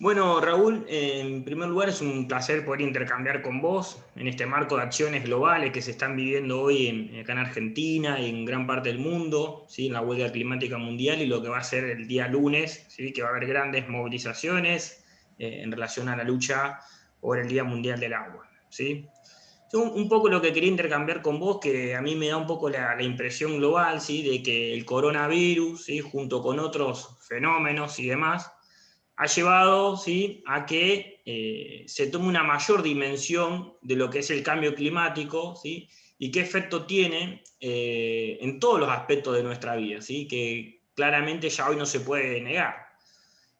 Bueno, Raúl, en primer lugar es un placer poder intercambiar con vos en este marco de acciones globales que se están viviendo hoy acá en Argentina y en gran parte del mundo, ¿sí? En la huelga climática mundial y lo que va a ser el día lunes, ¿sí? Que va a haber grandes movilizaciones en relación a la lucha por el Día Mundial del Agua, ¿sí? Un poco lo que quería intercambiar con vos, que a mí me da un poco la impresión global, ¿sí? De que el coronavirus, ¿sí? Junto con otros fenómenos y demás, ha llevado, ¿sí? A que se tome una mayor dimensión de lo que es el cambio climático, ¿sí? Y qué efecto tiene en todos los aspectos de nuestra vida, ¿sí? Que claramente ya hoy no se puede negar.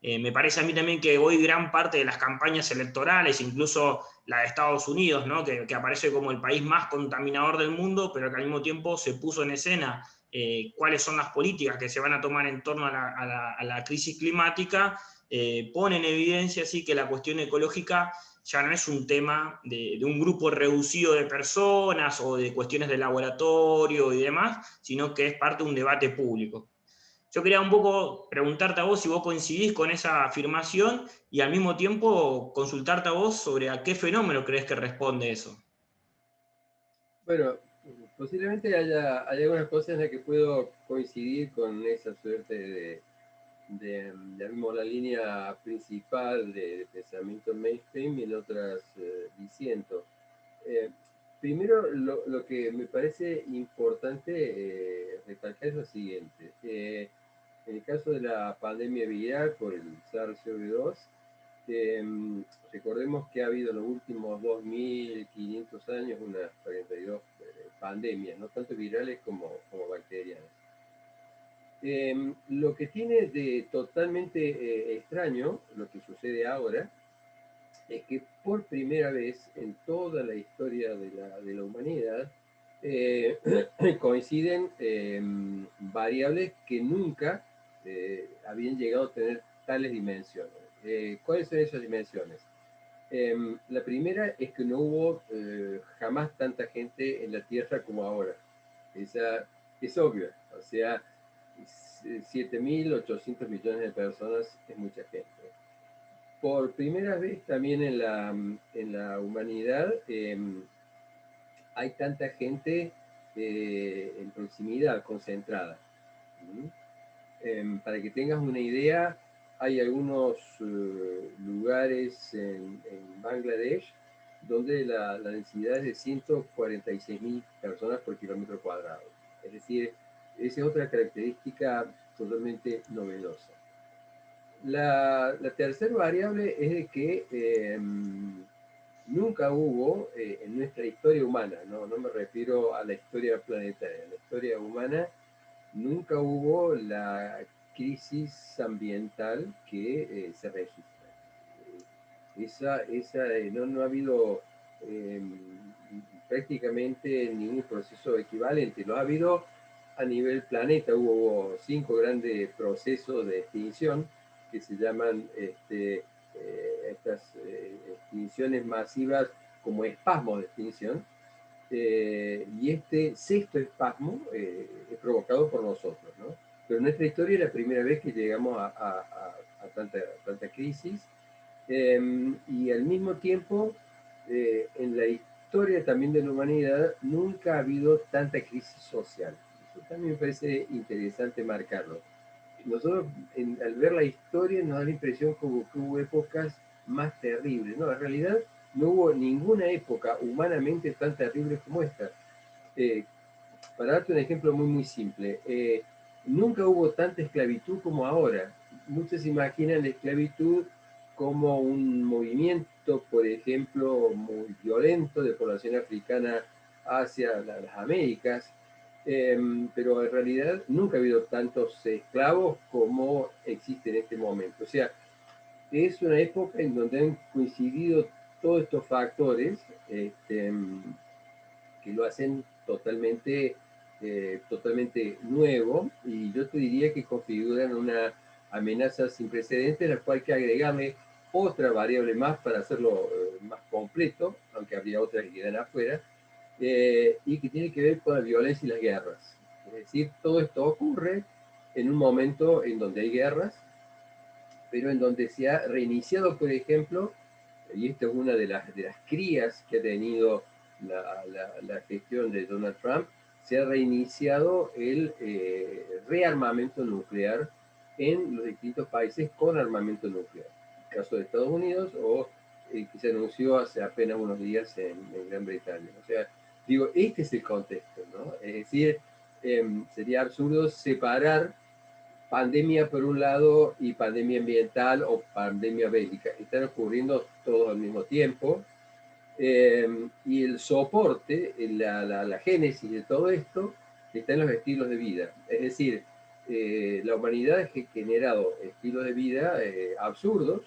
Me parece a mí también que hoy gran parte de las campañas electorales, incluso la de Estados Unidos, ¿no? que aparece como el país más contaminador del mundo, pero que al mismo tiempo se puso en escena cuáles son las políticas que se van a tomar en torno a la crisis climática, pone en evidencia así que la cuestión ecológica ya no es un tema de un grupo reducido de personas o de cuestiones de laboratorio y demás, sino que es parte de un debate público. Yo quería un poco preguntarte a vos si vos coincidís con esa afirmación y al mismo tiempo consultarte a vos sobre a qué fenómeno crees que responde eso. Bueno, posiblemente haya algunas cosas en las que puedo coincidir con esa suerte de llamémoslo, la línea principal de pensamiento mainstream y en otras disiento. Eh, Primero, lo que me parece importante recalcar es lo siguiente. En el caso de la pandemia viral por el SARS-CoV-2, eh, recordemos que ha habido en los últimos 2.500 años unas 42 pandemias, no tanto virales como bacterianas. Lo que tiene de totalmente extraño, lo que sucede ahora, es que por primera vez en toda la historia de la humanidad eh, coinciden variables que nunca habían llegado a tener tales dimensiones. ¿Cuáles son esas dimensiones? La primera es que no hubo jamás tanta gente en la Tierra como ahora. Esa es obvia. O sea, 7.800 millones de personas es mucha gente. Por primera vez también en la humanidad hay tanta gente en proximidad, concentrada. ¿Mm? Para que tengas una idea, hay algunos lugares en Bangladesh donde la densidad es de 146.000 personas por kilómetro cuadrado. Es decir, esa es otra característica totalmente novedosa. La tercera variable es de que nunca hubo en nuestra historia humana, no me refiero a la historia planetaria, en la historia humana nunca hubo la crisis ambiental que se registra. No ha habido eh, prácticamente ningún proceso equivalente. Lo ha habido a nivel planeta. Hubo 5 grandes procesos de extinción que se llaman estas extinciones masivas como espasmos de extinción. Y este sexto espasmo es provocado por nosotros, ¿no? Pero en nuestra historia es la primera vez que llegamos a tanta crisis y al mismo tiempo, en la historia también de la humanidad, nunca ha habido tanta crisis social. Eso también me parece interesante marcarlo. Nosotros, al ver la historia, nos da la impresión como que hubo épocas más terribles. No, en realidad no hubo ninguna época humanamente tan terrible como esta. Eh, para darte un ejemplo muy simple, nunca hubo tanta esclavitud como ahora. Muchos imaginan la esclavitud como un movimiento, por ejemplo, muy violento de población africana hacia las Américas, pero en realidad nunca ha habido tantos esclavos como existe en este momento. O sea, es una época en donde han coincidido todos estos factores que lo hacen totalmente nuevo, y yo te diría que configuran una amenaza sin precedentes, a la cual hay que agregarle otra variable más para hacerlo más completo, aunque habría otras que quedan afuera, y que tiene que ver con la violencia y las guerras. Es decir, todo esto ocurre en un momento en donde hay guerras, pero en donde se ha reiniciado, por ejemplo, y esto es una de las crías que ha tenido la gestión de Donald Trump, se ha reiniciado el rearmamento nuclear en los distintos países con armamento nuclear. El caso de Estados Unidos o que se anunció hace apenas unos días en Gran Bretaña. O sea, digo, este es el contexto, ¿no? Es decir, sería absurdo separar pandemia por un lado y pandemia ambiental o pandemia bélica. Están ocurriendo todos al mismo tiempo. Y el soporte, la génesis de todo esto está en los estilos de vida. Es decir, la humanidad ha generado estilos de vida absurdos,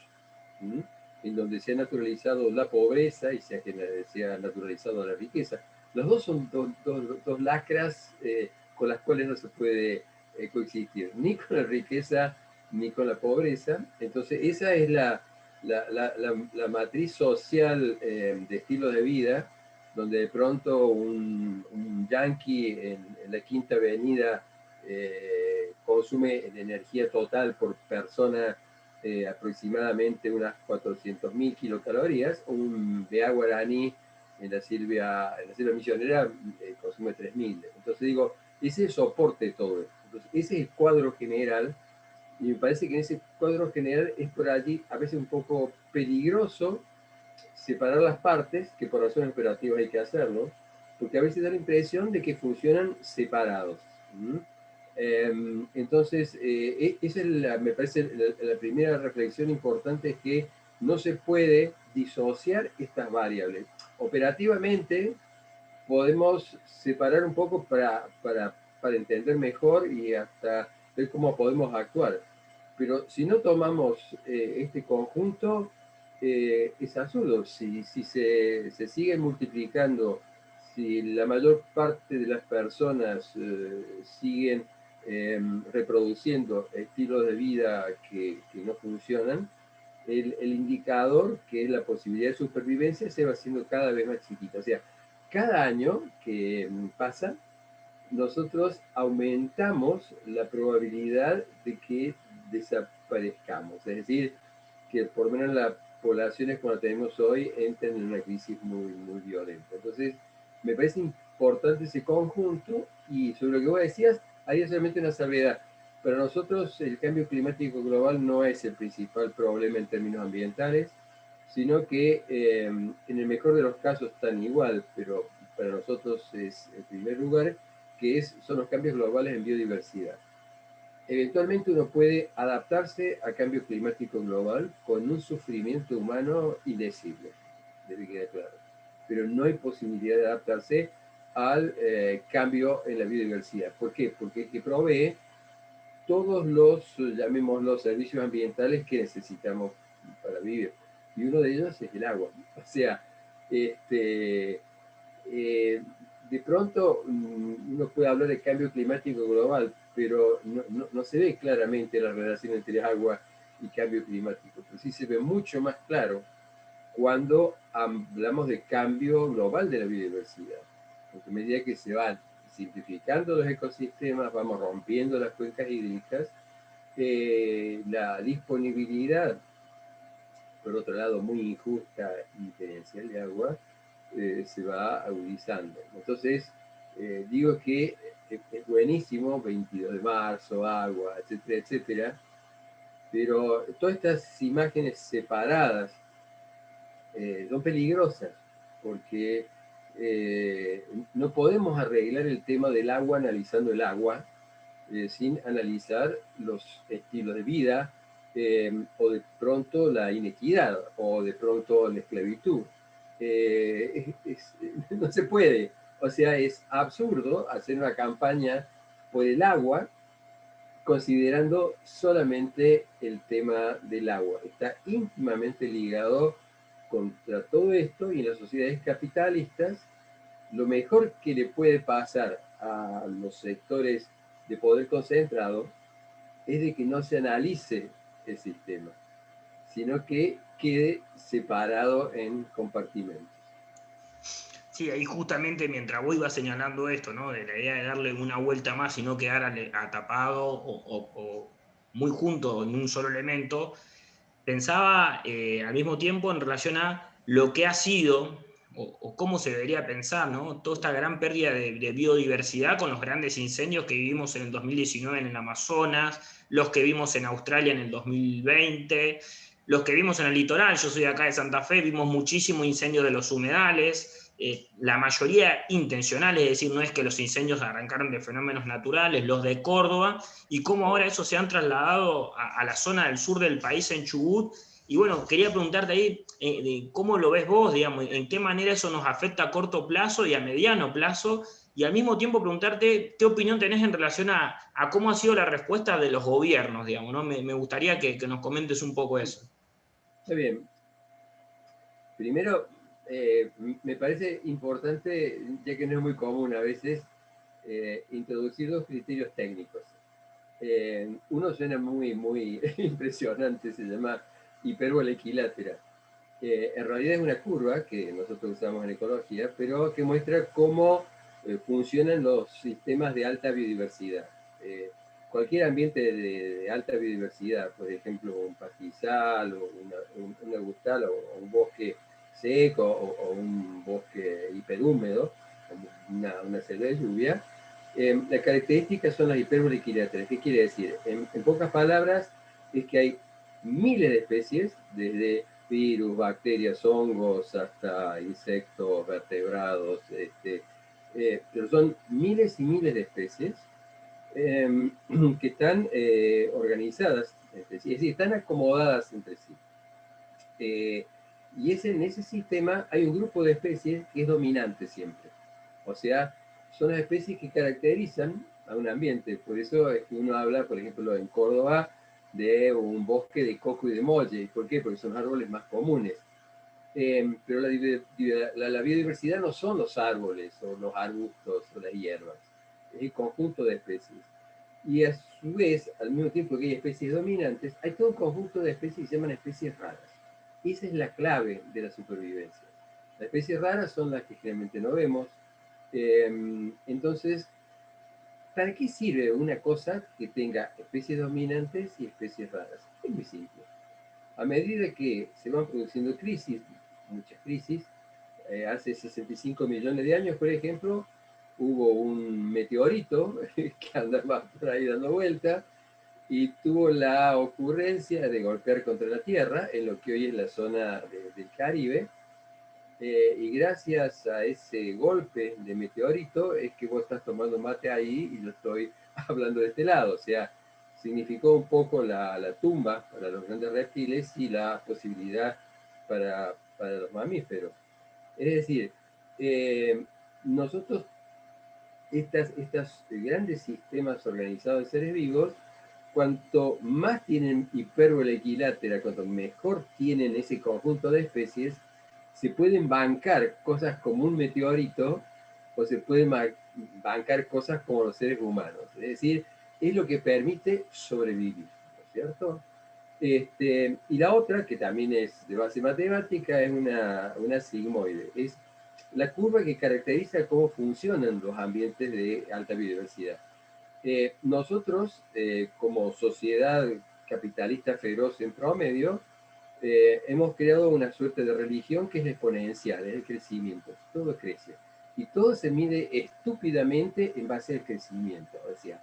¿sí? En donde se ha naturalizado la pobreza y se ha naturalizado la riqueza. Los dos son dos lacras con las cuales no se puede coexistir, ni con la riqueza ni con la pobreza. Entonces, esa es la matriz social de estilo de vida, donde de pronto un yanqui en la Quinta Avenida consume en energía total por persona aproximadamente unas 400.000 kilocalorías, un Bea Guaraní en la Silvia Misionera consume 3.000. Entonces digo, ese es el soporte de todo esto. Entonces, ese es el cuadro general, y me parece que en ese cuadro general es por allí a veces un poco peligroso separar las partes, que por razones operativas hay que hacerlo, porque a veces da la impresión de que funcionan separados. ¿Mm? Entonces, esa es me parece la primera reflexión importante, es que no se puede disociar estas variables. Operativamente podemos separar un poco para entender mejor y hasta ver cómo podemos actuar. Pero si no tomamos este conjunto, es absurdo. Si se siguen multiplicando, si la mayor parte de las personas siguen reproduciendo estilos de vida que no funcionan, el indicador, que es la posibilidad de supervivencia, se va haciendo cada vez más chiquita. O sea, cada año que pasa, nosotros aumentamos la probabilidad de que desaparezcamos. Es decir, que por lo menos las poblaciones como la tenemos hoy entren en una crisis muy, muy violenta. Entonces, me parece importante ese conjunto, y sobre lo que vos decías, hay solamente una salvedad. Para nosotros el cambio climático global no es el principal problema en términos ambientales, sino que en el mejor de los casos están igual, pero para nosotros es en primer lugar, son los cambios globales en biodiversidad. Eventualmente uno puede adaptarse al cambio climático global con un sufrimiento humano indecible, debe quedar claro. Pero no hay posibilidad de adaptarse al cambio en la biodiversidad. ¿Por qué? Porque es que provee todos los, llamémoslos, servicios ambientales que necesitamos para vivir. Y uno de ellos es el agua. O sea, de pronto uno puede hablar de cambio climático global, pero no se ve claramente la relación entre agua y cambio climático. Pero sí se ve mucho más claro cuando hablamos de cambio global de la biodiversidad. Porque a medida que se van simplificando los ecosistemas, vamos rompiendo las cuencas hídricas, la disponibilidad, por otro lado, muy injusta y tenencial de agua, se va agudizando. Entonces, digo que es buenísimo, 22 de marzo, agua, etcétera, etcétera, pero todas estas imágenes separadas son peligrosas, porque no podemos arreglar el tema del agua analizando el agua, sin analizar los estilos de vida, o de pronto la inequidad, o de pronto la esclavitud. No se puede. O sea, es absurdo hacer una campaña por el agua considerando solamente el tema del agua. Está íntimamente ligado contra todo esto, y en las sociedades capitalistas lo mejor que le puede pasar a los sectores de poder concentrado es de que no se analice el sistema, sino que quede separado en compartimentos. Sí, ahí justamente mientras vos ibas señalando esto, ¿no? De la idea de darle una vuelta más y no quedar atapado o muy junto en un solo elemento, pensaba al mismo tiempo en relación a lo que ha sido o cómo se debería pensar, ¿no? Toda esta gran pérdida de biodiversidad con los grandes incendios que vivimos en el 2019 en el Amazonas, los que vimos en Australia en el 2020, los que vimos en el litoral. Yo soy de acá de Santa Fe, vimos muchísimo incendio de los humedales, la mayoría intencionales, es decir, no es que los incendios arrancaron de fenómenos naturales, los de Córdoba, y cómo ahora eso se han trasladado a la zona del sur del país, en Chubut. Y bueno, quería preguntarte ahí, ¿cómo lo ves vos, digamos? ¿En qué manera eso nos afecta a corto plazo y a mediano plazo? Y al mismo tiempo preguntarte qué opinión tenés en relación a cómo ha sido la respuesta de los gobiernos, digamos, ¿no? Me gustaría que nos comentes un poco eso. Está bien. Primero, me parece importante, ya que no es muy común a veces, introducir dos criterios técnicos. Uno suena muy impresionante, se llama hipérbola equilátera. En realidad es una curva que nosotros usamos en ecología, pero que muestra cómo funcionan los sistemas de alta biodiversidad. Cualquier ambiente de alta biodiversidad, por ejemplo, un pastizal, o un arbustal, o un bosque seco, o un bosque hiperhúmedo, como una selva de lluvia, las características son las hipérbolas equiláteras. ¿Qué quiere decir? En pocas palabras, es que hay miles de especies, desde virus, bacterias, hongos, hasta insectos, vertebrados, pero son miles y miles de especies que están organizadas, es decir, están acomodadas entre sí. Y en ese sistema hay un grupo de especies que es dominante siempre. O sea, son las especies que caracterizan a un ambiente. Por eso es que uno habla, por ejemplo, en Córdoba, de un bosque de coco y de molle. ¿Por qué? Porque son árboles más comunes. Pero la biodiversidad no son los árboles o los arbustos o las hierbas, es el conjunto de especies. Y a su vez, al mismo tiempo que hay especies dominantes, hay todo un conjunto de especies que se llaman especies raras. Esa es la clave de la supervivencia. Las especies raras son las que generalmente no vemos. Entonces, ¿para qué sirve una cosa que tenga especies dominantes y especies raras? Es muy simple. A medida que se van produciendo crisis, muchas crisis, hace 65 millones de años, por ejemplo, hubo un meteorito que andaba por ahí dando vuelta y tuvo la ocurrencia de golpear contra la Tierra, en lo que hoy es la zona del Caribe, y gracias a ese golpe de meteorito es que vos estás tomando mate ahí y yo estoy hablando de este lado. O sea, significó un poco la tumba para los grandes reptiles y la posibilidad para los mamíferos. Es decir, nosotros, estos grandes sistemas organizados de seres vivos, cuanto más tienen hipérbola equilátera, cuanto mejor tienen ese conjunto de especies, se pueden bancar cosas como un meteorito o se pueden bancar cosas como los seres humanos. Es decir, es lo que permite sobrevivir, ¿no es cierto? Y la otra, que también es de base matemática, es una sigmoide. Es la curva que caracteriza cómo funcionan los ambientes de alta biodiversidad. Nosotros, como sociedad capitalista feroz en promedio, hemos creado una suerte de religión que es la exponencial, es el crecimiento, todo crece. Y todo se mide estúpidamente en base al crecimiento. O sea,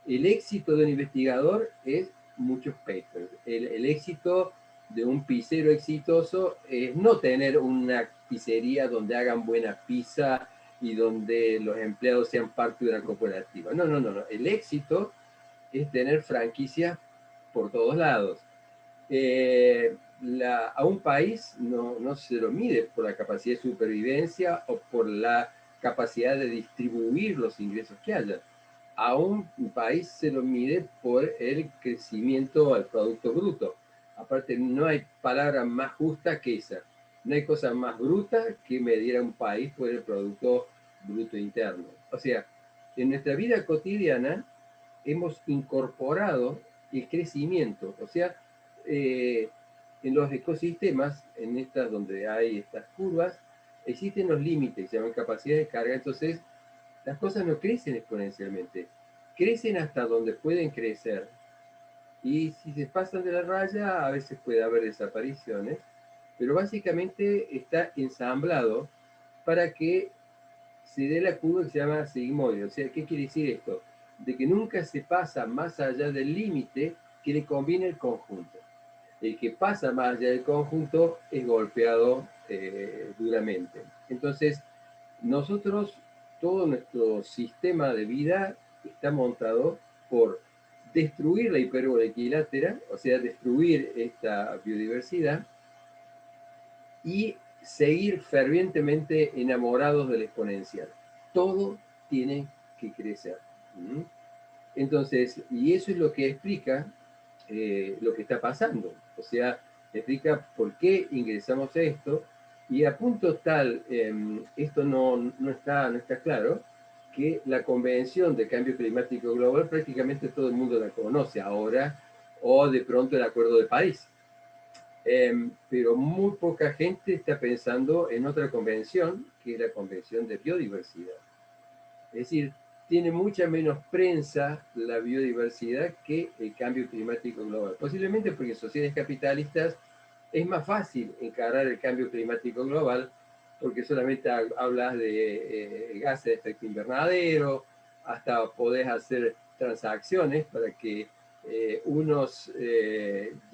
el éxito de un investigador es muchos papers. El éxito de un pizzero exitoso es no tener una pizzería donde hagan buena pizza y donde los empleados sean parte de una cooperativa. No, no, no, no. El éxito es tener franquicias por todos lados. A un país no se lo mide por la capacidad de supervivencia o por la capacidad de distribuir los ingresos que haya. A un país se lo mide por el crecimiento al Producto Bruto. Aparte, no hay palabra más justa que esa. No hay cosa más bruta que medir a un país por el Producto Bruto Interno. O sea, en nuestra vida cotidiana hemos incorporado el crecimiento. O sea, eh, en los ecosistemas, en estas donde hay estas curvas, existen los límites, se llaman capacidades de carga. Entonces, las cosas no crecen exponencialmente, crecen hasta donde pueden crecer. Y si se pasan de la raya, a veces puede haber desapariciones, pero básicamente está ensamblado para que se dé la curva que se llama sigmoide. O sea, ¿qué quiere decir esto? De que nunca se pasa más allá del límite que le conviene el conjunto. El que pasa más allá del conjunto es golpeado duramente. Entonces, nosotros, todo nuestro sistema de vida está montado por destruir la hipérbola equilátera, o sea, destruir esta biodiversidad, y seguir fervientemente enamorados del exponencial. Todo tiene que crecer. ¿Mm? Entonces, y eso es lo que explica lo que está pasando. O sea, explica por qué ingresamos a esto, y a punto tal, esto no está claro, que la Convención de Cambio Climático Global prácticamente todo el mundo la conoce ahora, o de pronto el Acuerdo de París. Pero muy poca gente está pensando en otra convención, que es la Convención de Biodiversidad. Es decir, tiene mucha menos prensa la biodiversidad que el cambio climático global. Posiblemente porque en sociedades capitalistas es más fácil encarar el cambio climático global, porque solamente hablas de gases de efecto invernadero, hasta podés hacer transacciones para que unos,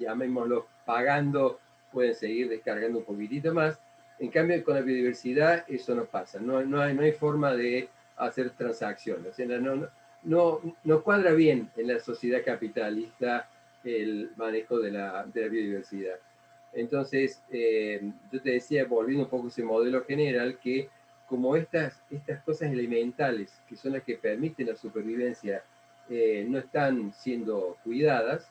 llamémoslos pagando, pueden seguir descargando un poquitito más. En cambio, con la biodiversidad eso no pasa, no hay forma de hacer transacciones. O sea, no cuadra bien en la sociedad capitalista el manejo de la biodiversidad. Entonces, yo te decía, volviendo un poco a ese modelo general, que como estas cosas elementales, que son las que permiten la supervivencia, no están siendo cuidadas,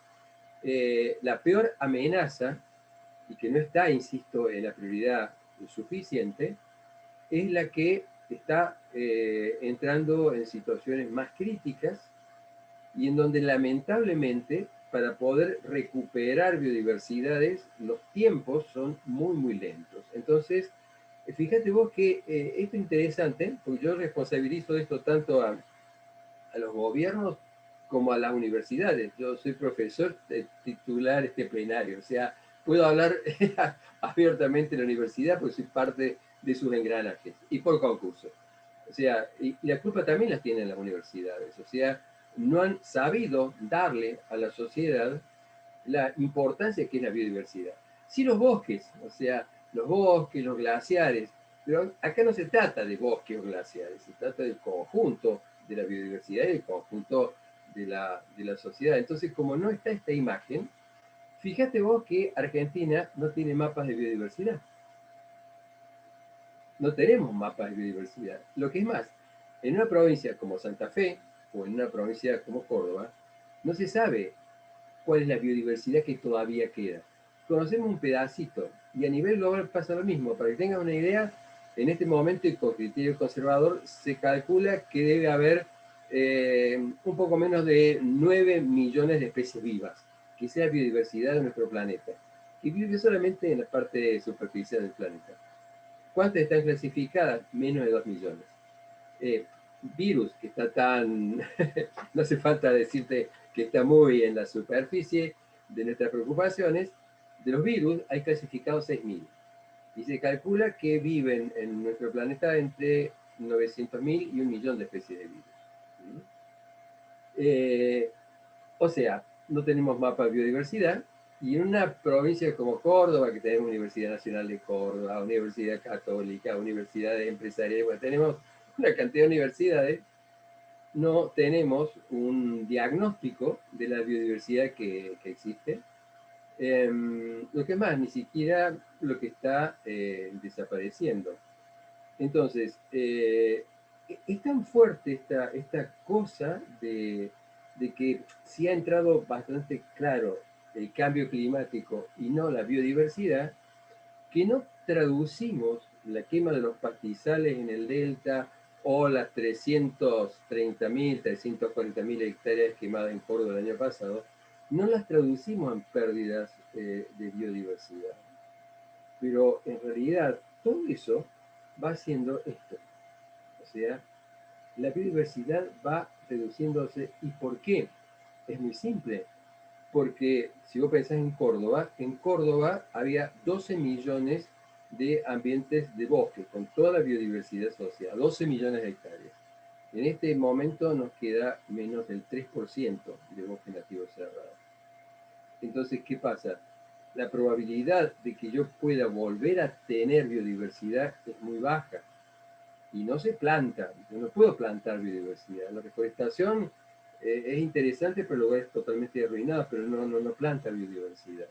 la peor amenaza, y que no está, insisto, en la prioridad suficiente, es la que está entrando en situaciones más críticas, y en donde lamentablemente para poder recuperar biodiversidades los tiempos son muy lentos. Entonces, fíjate vos que esto es interesante, porque yo responsabilizo esto tanto a los gobiernos como a las universidades. Yo soy profesor titular plenario, o sea, puedo hablar abiertamente en la universidad porque soy parte de sus engranajes, y por concurso. O sea, y la culpa también la tienen las universidades, o sea, no han sabido darle a la sociedad la importancia que es la biodiversidad. Sí, los bosques, o sea, los bosques, los glaciares, pero acá no se trata de bosques o glaciares, se trata del conjunto de la biodiversidad y del conjunto de la sociedad. Entonces, como no está esta imagen, fíjate vos que Argentina no tiene mapas de biodiversidad. No tenemos mapas de biodiversidad. Lo que es más, en una provincia como Santa Fe o en una provincia como Córdoba, no se sabe cuál es la biodiversidad que todavía queda. Conocemos un pedacito, y a nivel global pasa lo mismo. Para que tengan una idea, en este momento y con criterio conservador se calcula que debe haber un poco menos de 9 millones de especies vivas, que sea biodiversidad de nuestro planeta, que vive solamente en la parte superficial del planeta. ¿Cuántas están clasificadas? Menos de 2 millones. Eh, Virus, que está tan, no hace falta decirte que está muy en la superficie de nuestras preocupaciones, de los virus hay clasificados 6.000. Y se calcula que viven en nuestro planeta entre 900.000 y 1 millón de especies de virus. O sea, no tenemos mapa de biodiversidad, y en una provincia como Córdoba, que tenemos Universidad Nacional de Córdoba, Universidad Católica, universidades empresariales, bueno, tenemos una cantidad de universidades, no tenemos un diagnóstico de la biodiversidad que existe. Lo que más, ni siquiera lo que está desapareciendo. Entonces, es tan fuerte esta cosa de que sí ha entrado bastante claro el cambio climático y no la biodiversidad, que no traducimos la quema de los pastizales en el delta o las 330.000, 340.000 hectáreas quemadas en Córdoba el año pasado, no las traducimos en pérdidas de biodiversidad. Pero en realidad todo eso va haciendo esto. O sea, la biodiversidad va reduciéndose. ¿Y por qué? Es muy simple. porque si vos pensás en Córdoba había 12 millones de ambientes de bosque, con toda la biodiversidad asociada, 12 millones de hectáreas. En este momento nos queda menos del 3% de bosque nativo cerrado. Entonces, ¿qué pasa? La probabilidad de que yo pueda volver a tener biodiversidad es muy baja. Y no se planta, yo no puedo plantar biodiversidad. La reforestación es interesante, pero luego es totalmente arruinada, pero no planta biodiversidad.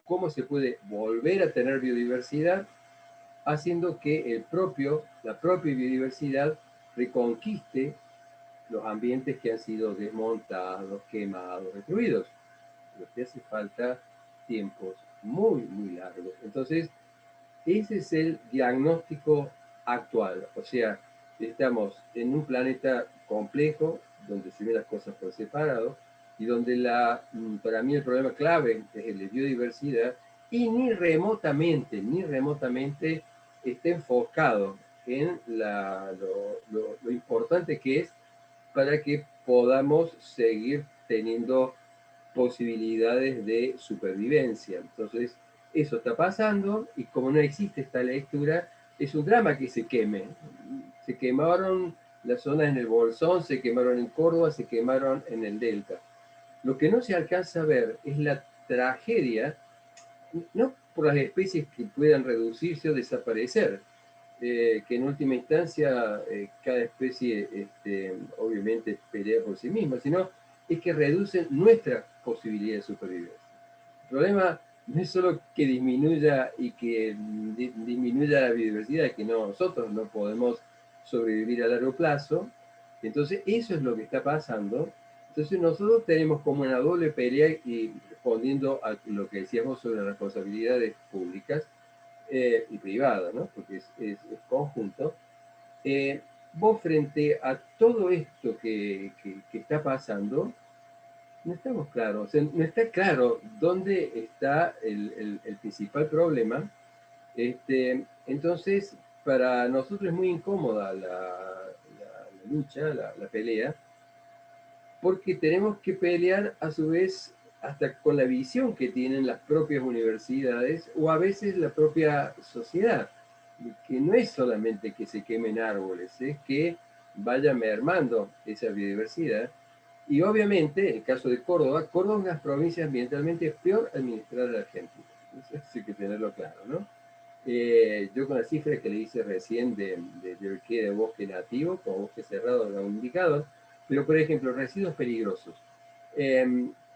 ¿Cómo se puede volver a tener biodiversidad? Haciendo que la propia biodiversidad reconquiste los ambientes que han sido desmontados, quemados, destruidos. Lo que hace falta tiempos muy largos. Entonces, ese es el diagnóstico actual. O sea, estamos en un planeta complejo, donde se ven las cosas por separado, y donde para mí el problema clave es el de biodiversidad, y ni remotamente está enfocado en lo importante que es para que podamos seguir teniendo posibilidades de supervivencia. Entonces, eso está pasando y como no existe esta lectura, es un drama que se queme. Se quemaron las zonas en el Bolsón, se quemaron en Córdoba, se quemaron en el Delta. Lo que no se alcanza a ver es la tragedia, no por las especies que puedan reducirse o desaparecer, que en última instancia cada especie obviamente pelea por sí misma, sino es que reducen nuestra posibilidad de supervivencia. El problema no es solo que disminuya y que disminuya la biodiversidad, que nosotros no podemos sobrevivir a largo plazo. Entonces eso es lo que está pasando. Entonces nosotros tenemos como una doble pelea y respondiendo a lo que decíamos sobre las responsabilidades públicas y privadas, ¿no? Porque es conjunto. Vos frente a todo esto que está pasando, no estamos claros, o sea, no está claro dónde está el principal problema. Entonces, para nosotros es muy incómoda la lucha, la pelea, porque tenemos que pelear a su vez hasta con la visión que tienen las propias universidades o a veces la propia sociedad, que no es solamente que se quemen árboles, es que vaya mermando esa biodiversidad. Y obviamente, en el caso de Córdoba, Córdoba es una de las provincias ambientalmente peor administrada de la Argentina. Eso hay que tenerlo claro, ¿no? Yo con la cifra que le hice recién de qué de bosque nativo, con bosque cerrado, era un indicador, pero por ejemplo, residuos peligrosos.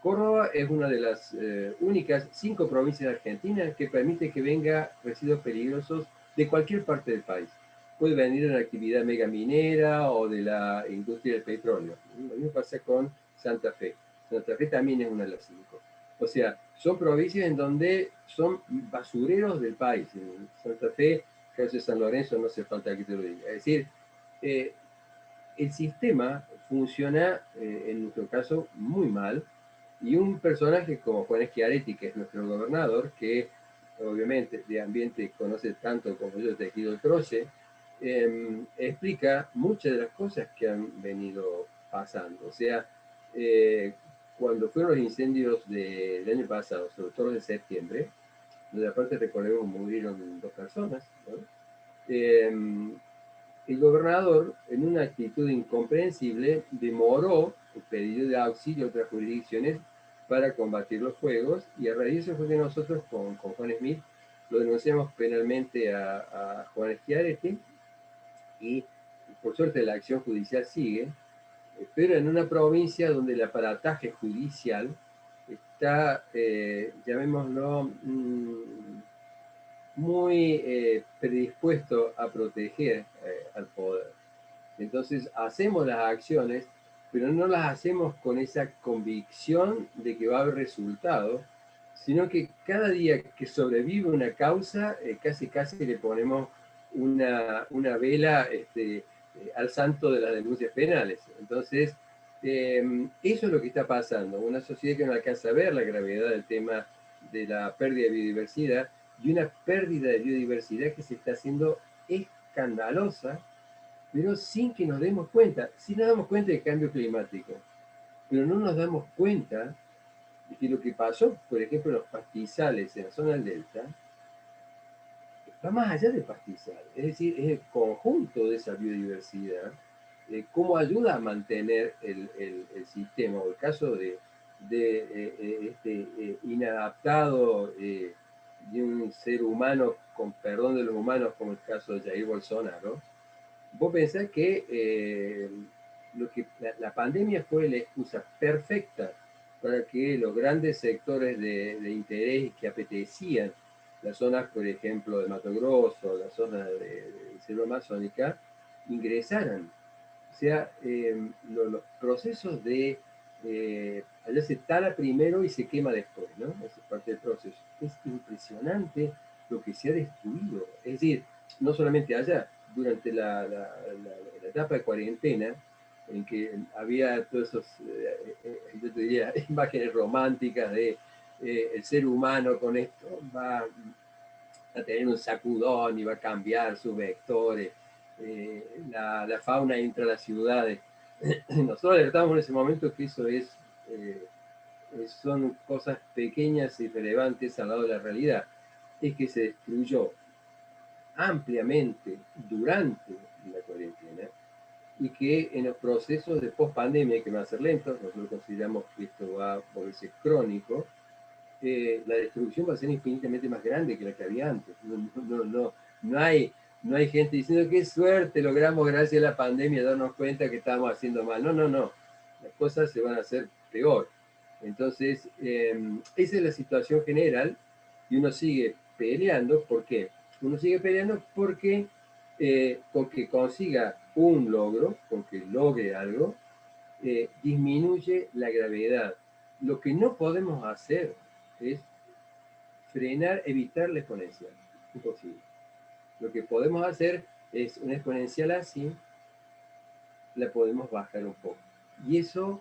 Córdoba es una de las únicas 5 provincias de Argentina que permite que venga residuos peligrosos de cualquier parte del país. Puede venir una actividad megaminera o de la industria del petróleo. Lo mismo pasa con Santa Fe. Santa Fe también es una de las 5. O sea, son provincias en donde son basureros del país. En Santa Fe, caso de San Lorenzo, no hace falta que te lo diga. Es decir, el sistema funciona, en nuestro caso, muy mal. Y un personaje como Juan Schiaretti, que es nuestro gobernador, que obviamente de ambiente conoce tanto como yo, tejido el croche, explica muchas de las cosas que han venido pasando. O sea, cuando fueron los incendios del año pasado, sobre todo de septiembre, donde aparte recordemos murieron 2 personas, ¿no? El gobernador, en una actitud incomprensible, demoró el pedido de auxilio a otras jurisdicciones para combatir los fuegos, y a raíz de eso fue que nosotros con Juan Smith lo denunciamos penalmente a Juan Schiaretti, y por suerte la acción judicial sigue, pero en una provincia donde el aparataje judicial está, llamémoslo, muy predispuesto a proteger al poder. Entonces hacemos las acciones, pero no las hacemos con esa convicción de que va a haber resultado, sino que cada día que sobrevive una causa, casi le ponemos una vela al santo de las denuncias penales. Entonces, eso es lo que está pasando. Una sociedad que no alcanza a ver la gravedad del tema de la pérdida de biodiversidad, y una pérdida de biodiversidad que se está haciendo escandalosa, pero sin que nos demos cuenta. Sí nos damos cuenta del cambio climático, pero no nos damos cuenta que lo que pasó, por ejemplo, en los pastizales en la zona del delta, va más allá del pastizal, es decir, es el conjunto de esa biodiversidad, cómo ayuda a mantener el sistema, o el caso de este inadaptado de un ser humano, con perdón de los humanos, como el caso de Jair Bolsonaro. Vos pensás que, la pandemia fue la excusa perfecta para que los grandes sectores de interés que apetecían las zonas, por ejemplo, de Mato Grosso, la zona de selva amazónica, ingresaran. O sea, los procesos de, allá se tala primero y se quema después, ¿no? Esa es parte del proceso. Es impresionante lo que se ha destruido. Es decir, no solamente allá, durante la etapa de cuarentena, en que había todas esas, yo te diría, imágenes románticas de el ser humano con esto va a tener un sacudón y va a cambiar sus vectores, la fauna entra a las ciudades. Nosotros alertamos en ese momento que eso son cosas pequeñas y relevantes al lado de la realidad. Es que se destruyó ampliamente durante la cuarentena y que en los procesos de post-pandemia, que van a ser lentos, nosotros consideramos que esto va a volverse crónico, la destrucción va a ser infinitamente más grande que la que había antes. No hay gente diciendo qué suerte logramos gracias a la pandemia darnos cuenta que estábamos haciendo mal. No, no, no. Las cosas se van a hacer peor. Entonces, esa es la situación general y uno sigue peleando. ¿Por qué? Uno sigue peleando porque con que consiga un logro, con que logre algo, disminuye la gravedad. Lo que no podemos hacer es frenar, evitar la exponencial. Imposible. Lo que podemos hacer es una exponencial así, la podemos bajar un poco. Y eso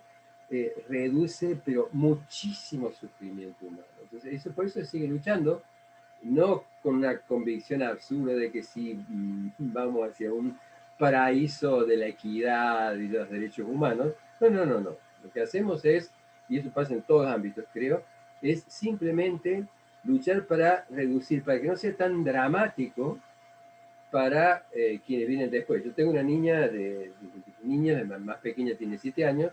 reduce, pero muchísimo sufrimiento humano. Entonces, por eso se sigue luchando, no con una convicción absurda de que sí vamos hacia un paraíso de la equidad y de los derechos humanos. No, no, no, no. Lo que hacemos es, y eso pasa en todos los ámbitos, creo, es simplemente luchar para reducir, para que no sea tan dramático para quienes vienen después. Yo tengo una niña, la más pequeña tiene 7 años,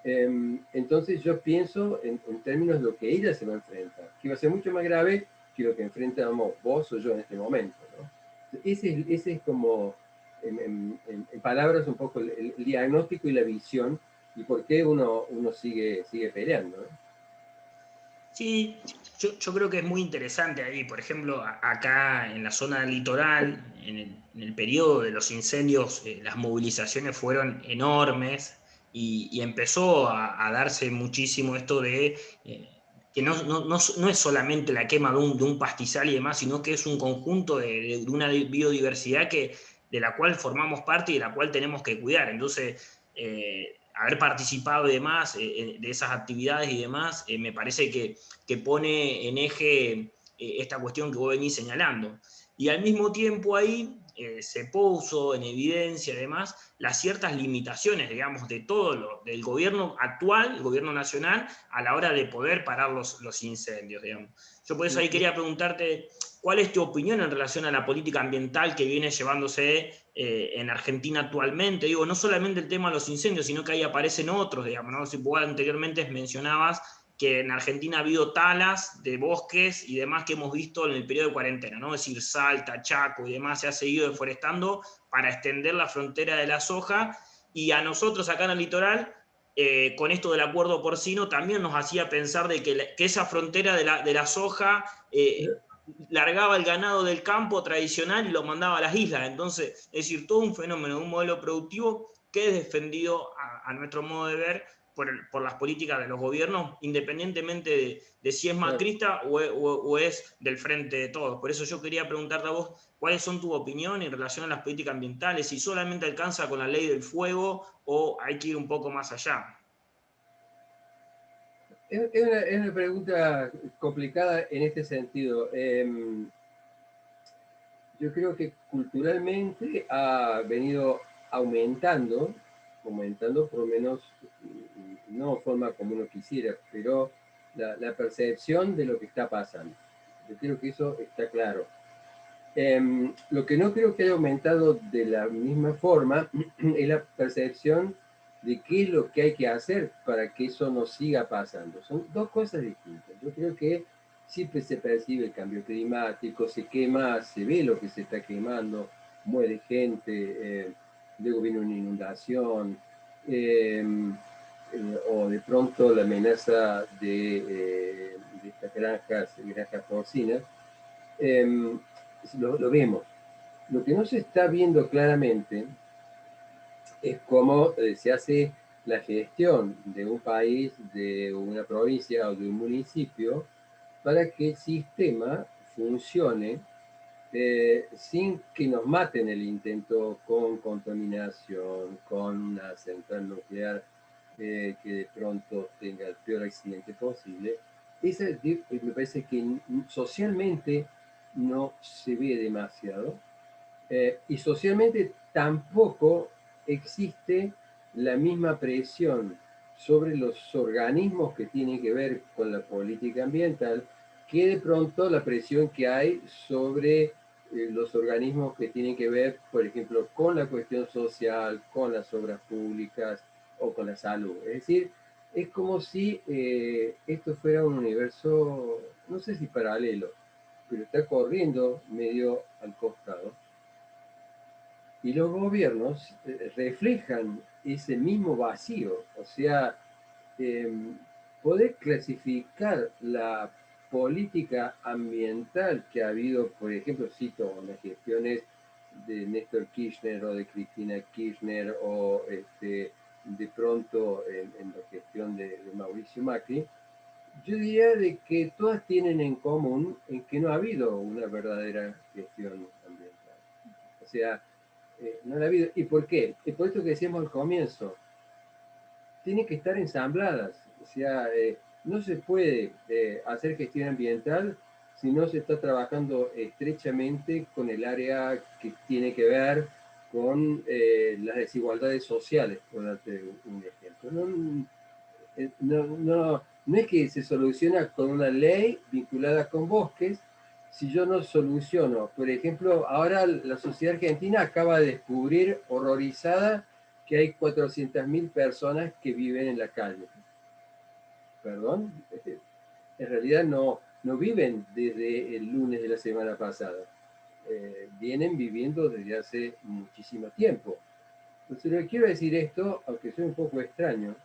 entonces yo pienso en términos de lo que ella se va a enfrentar, que va a ser mucho más grave que lo que enfrentamos vos o yo en este momento, ¿no? Ese es como, en palabras, un poco el diagnóstico y la visión, y por qué uno sigue peleando, ¿no? Sí, yo creo que es muy interesante ahí. Por ejemplo, acá en la zona litoral, en el periodo de los incendios, las movilizaciones fueron enormes y empezó a darse muchísimo esto de que no es solamente la quema de un pastizal y demás, sino que es un conjunto de una biodiversidad de la cual formamos parte y de la cual tenemos que cuidar. Entonces, haber participado y demás de esas actividades y demás, me parece que pone en eje esta cuestión que vos venís señalando. Y al mismo tiempo ahí se puso en evidencia además las ciertas limitaciones, digamos, del gobierno actual, el gobierno nacional, a la hora de poder parar los incendios, digamos. Yo por eso ahí quería preguntarte, ¿cuál es tu opinión en relación a la política ambiental que viene llevándose en Argentina actualmente? Digo, no solamente el tema de los incendios, sino que ahí aparecen otros, digamos, ¿no? Si vos anteriormente mencionabas que en Argentina ha habido talas de bosques y demás que hemos visto en el periodo de cuarentena, ¿no? Es decir, Salta, Chaco y demás se ha seguido deforestando para extender la frontera de la soja, y a nosotros acá en el litoral, con esto del acuerdo porcino, también nos hacía pensar de que esa frontera de la soja largaba el ganado del campo tradicional y lo mandaba a las islas. Entonces, es decir, todo un fenómeno de un modelo productivo que es defendido a nuestro modo de ver por las políticas de los gobiernos, independientemente de si es macrista o es del frente de todos. Por eso yo quería preguntarte a vos, ¿cuáles son tus opiniones en relación a las políticas ambientales? Si solamente alcanza con la ley del fuego o hay que ir un poco más allá. Es una pregunta complicada en este sentido. Yo creo que culturalmente ha venido aumentando por lo menos, no de forma como uno quisiera, pero la percepción de lo que está pasando. Yo creo que eso está claro. Lo que no creo que haya aumentado de la misma forma es la percepción de qué es lo que hay que hacer para que eso no siga pasando. Son dos cosas distintas. Yo creo que siempre se percibe el cambio climático, se quema, se ve lo que se está quemando, muere gente, luego viene una inundación, o de pronto la amenaza de estas granjas porcinas. Lo vemos. Lo que no se está viendo claramente es cómo se hace la gestión de un país, de una provincia o de un municipio para que el sistema funcione sin que nos maten el intento con contaminación, con una central nuclear que de pronto tenga el peor accidente posible. Esa me parece que socialmente no se ve demasiado y socialmente tampoco existe la misma presión sobre los organismos que tienen que ver con la política ambiental que de pronto la presión que hay sobre los organismos que tienen que ver, por ejemplo, con la cuestión social, con las obras públicas o con la salud. Es decir, es como si esto fuera un universo, no sé si paralelo, pero está corriendo medio al costado. Y los gobiernos reflejan ese mismo vacío, o sea, eh, poder clasificar la política ambiental que ha habido, por ejemplo, cito las gestiones de Néstor Kirchner o de Cristina Kirchner o de pronto en la gestión de Mauricio Macri, yo diría de que todas tienen en común en que no ha habido una verdadera gestión ambiental. O sea, no la ha habido. ¿Y por qué? Y por esto que decíamos al comienzo, tienen que estar ensambladas. O sea, no se puede hacer gestión ambiental si no se está trabajando estrechamente con el área que tiene que ver con las desigualdades sociales, por darte un ejemplo. No es que se soluciona con una ley vinculada con bosques, si yo no soluciono. Por ejemplo, ahora la sociedad argentina acaba de descubrir, horrorizada, que hay 400.000 personas que viven en la calle. Perdón, en realidad no viven desde el lunes de la semana pasada. Vienen viviendo desde hace muchísimo tiempo. Entonces, le quiero decir esto, aunque sea un poco extraño,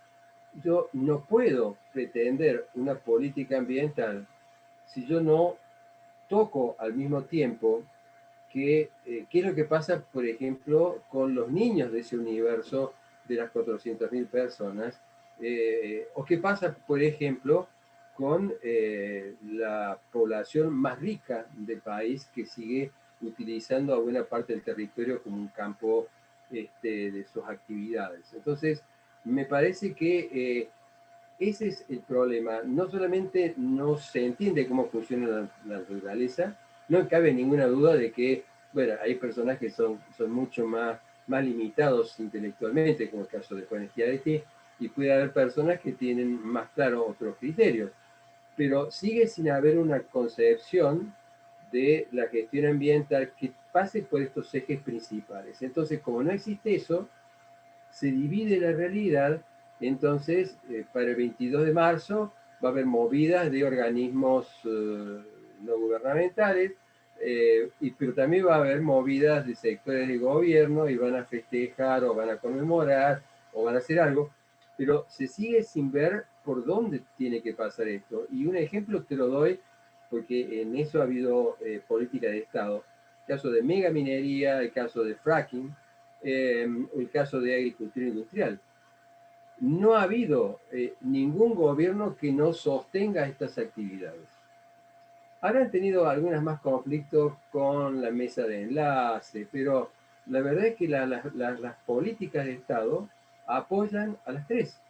yo no puedo pretender una política ambiental si yo no toco al mismo tiempo qué es lo que pasa, por ejemplo, con los niños de ese universo de las 400.000 personas, o qué pasa, por ejemplo, con la población más rica del país que sigue utilizando a buena parte del territorio como un campo de sus actividades. Entonces, me parece que ese es el problema. No solamente no se entiende cómo funciona la naturaleza, no cabe ninguna duda de que, bueno, hay personas que son mucho más limitados intelectualmente, como el caso de Juan Schiaretti, y puede haber personas que tienen más claro otros criterios. Pero sigue sin haber una concepción de la gestión ambiental que pase por estos ejes principales. Entonces, como no existe eso, se divide la realidad, entonces para el 22 de marzo va a haber movidas de organismos no gubernamentales, pero también va a haber movidas de sectores de gobierno y van a festejar o van a conmemorar o van a hacer algo, pero se sigue sin ver por dónde tiene que pasar esto. Y un ejemplo te lo doy porque en eso ha habido política de Estado. El caso de megaminería, el caso de fracking, el caso de agricultura industrial. No ha habido ningún gobierno que no sostenga estas actividades. Ahora han tenido algunas más conflictos con la mesa de enlace, pero la verdad es que las políticas de Estado apoyan a las tres.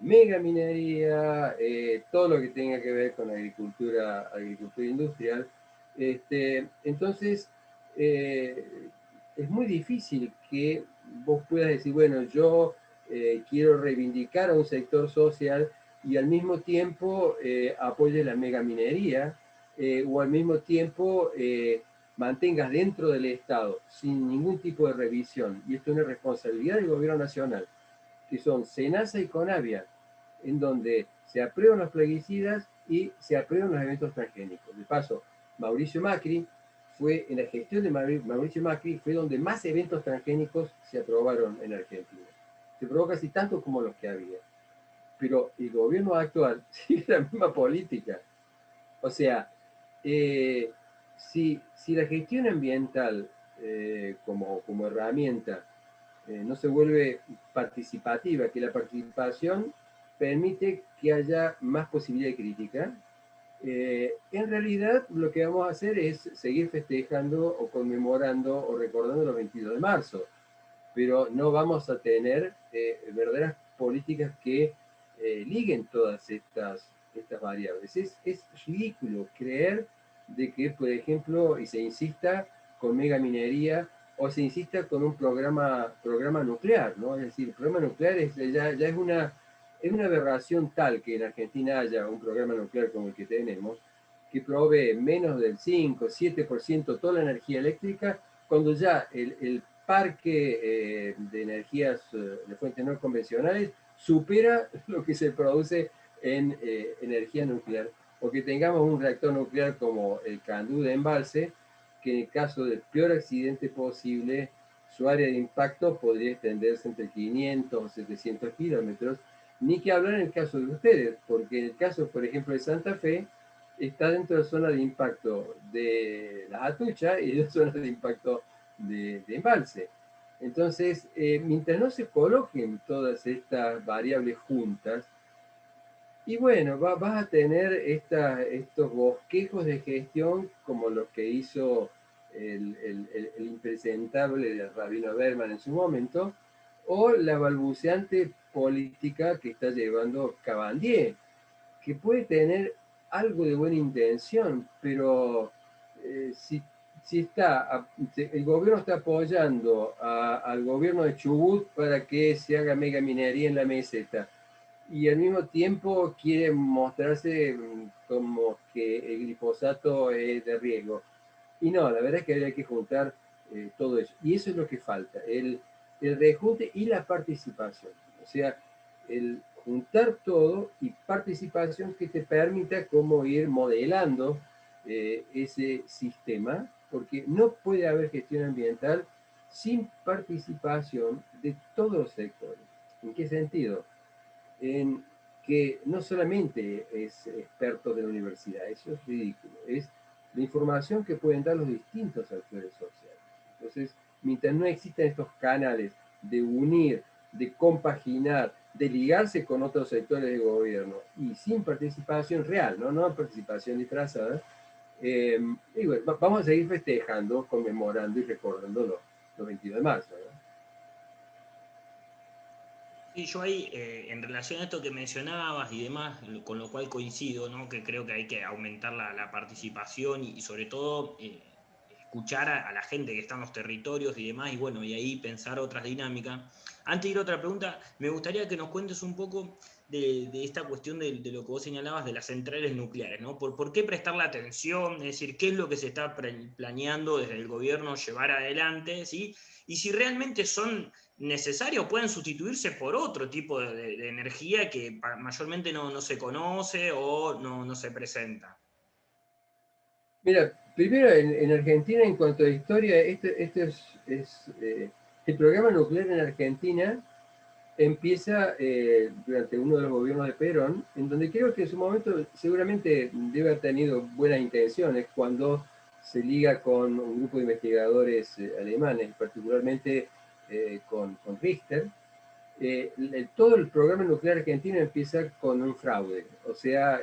Megaminería, todo lo que tenga que ver con agricultura industrial. Entonces, es muy difícil que vos puedas decir, bueno, yo quiero reivindicar a un sector social y al mismo tiempo apoyes la megaminería, o al mismo tiempo mantengas dentro del Estado, sin ningún tipo de revisión, y esto es una responsabilidad del gobierno nacional, que son SENASA y CONAVIA, en donde se aprueban los plaguicidas y se aprueban los eventos transgénicos. De paso, Mauricio Macri fue, en la gestión de Mauricio Macri, fue donde más eventos transgénicos se aprobaron en Argentina. Se aprobó casi tanto como los que había. Pero el gobierno actual sigue la misma política. O sea, si la gestión ambiental como herramienta no se vuelve participativa, que la participación permite que haya más posibilidad de crítica, en realidad lo que vamos a hacer es seguir festejando o conmemorando o recordando los 22 de marzo, pero no vamos a tener verdaderas políticas que liguen todas estas variables. Es ridículo creer de que, por ejemplo, y se insista con megaminería o se insista con un programa nuclear, ¿no? Es decir, el programa nuclear ya es una aberración tal que en Argentina haya un programa nuclear como el que tenemos, que provee menos del 5-7% toda la energía eléctrica, cuando ya el parque de energías de fuentes no convencionales supera lo que se produce en energía nuclear, o que tengamos un reactor nuclear como el Candú de Embalse, que en el caso del peor accidente posible, su área de impacto podría extenderse entre 500 o 700 kilómetros, ni que hablar en el caso de ustedes, porque en el caso, por ejemplo, de Santa Fe, está dentro de la zona de impacto de la Atucha y de la zona de impacto de Embalse. Entonces, mientras no se coloquen todas estas variables juntas, y bueno, vas a tener estos bosquejos de gestión como los que hizo el impresentable de Rabino Berman en su momento, o la balbuceante política que está llevando Cabandier, que puede tener algo de buena intención, pero si el gobierno está apoyando al gobierno de Chubut para que se haga megaminería en la meseta, y al mismo tiempo quiere mostrarse como que el glifosato es de riesgo. Y no, la verdad es que habría que juntar todo eso. Y eso es lo que falta, el rejunte y la participación. O sea, el juntar todo y participación que te permita como ir modelando ese sistema, porque no puede haber gestión ambiental sin participación de todos los sectores. ¿En qué sentido? En que no solamente es experto de la universidad, eso es ridículo, es la información que pueden dar los distintos actores sociales. Entonces, mientras no existan estos canales de unir, de compaginar, de ligarse con otros sectores de gobierno y sin participación real, no participación disfrazada, y bueno, vamos a seguir festejando, conmemorando y recordando los 22 de marzo, ¿no? Sí, yo ahí, en relación a esto que mencionabas y demás, con lo cual coincido, ¿no? Que creo que hay que aumentar la participación y sobre todo escuchar a la gente que está en los territorios y demás, y bueno, y ahí pensar otras dinámicas. Antes de ir a otra pregunta, me gustaría que nos cuentes un poco de esta cuestión de lo que vos señalabas de las centrales nucleares, ¿no? ¿Por qué prestarle atención? Es decir, ¿qué es lo que se está planeando desde el gobierno llevar adelante? ¿Sí? Y si realmente son necesarios, pueden sustituirse por otro tipo de energía que mayormente no se conoce o no se presenta. Mira, primero en Argentina, en cuanto a historia, el programa nuclear en Argentina empieza durante uno de los gobiernos de Perón, en donde creo que en su momento seguramente debe haber tenido buenas intenciones cuando se liga con un grupo de investigadores alemanes, particularmente con Richter. Todo el programa nuclear argentino empieza con un fraude, o sea,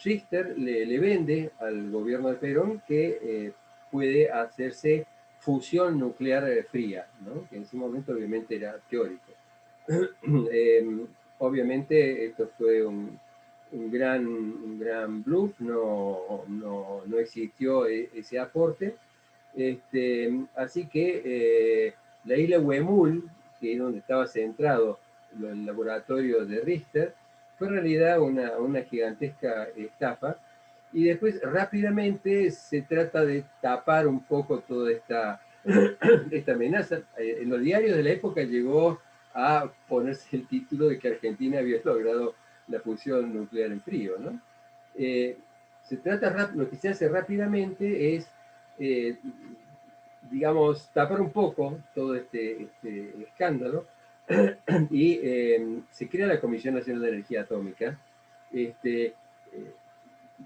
Richter le vende al gobierno de Perón que puede hacerse fusión nuclear fría, ¿no? Que en ese momento obviamente era teórico. eh, Obviamente esto fue un gran bluff, no existió ese aporte. Así que la isla Huemul, que es donde estaba centrado el laboratorio de Richter, fue en realidad una gigantesca estafa. Y después rápidamente se trata de tapar un poco toda esta amenaza. En los diarios de la época llegó a ponerse el título de que Argentina había logrado la fusión nuclear en frío, ¿no? Lo que se hace rápidamente es, digamos, tapar un poco todo este escándalo y se crea la Comisión Nacional de Energía Atómica,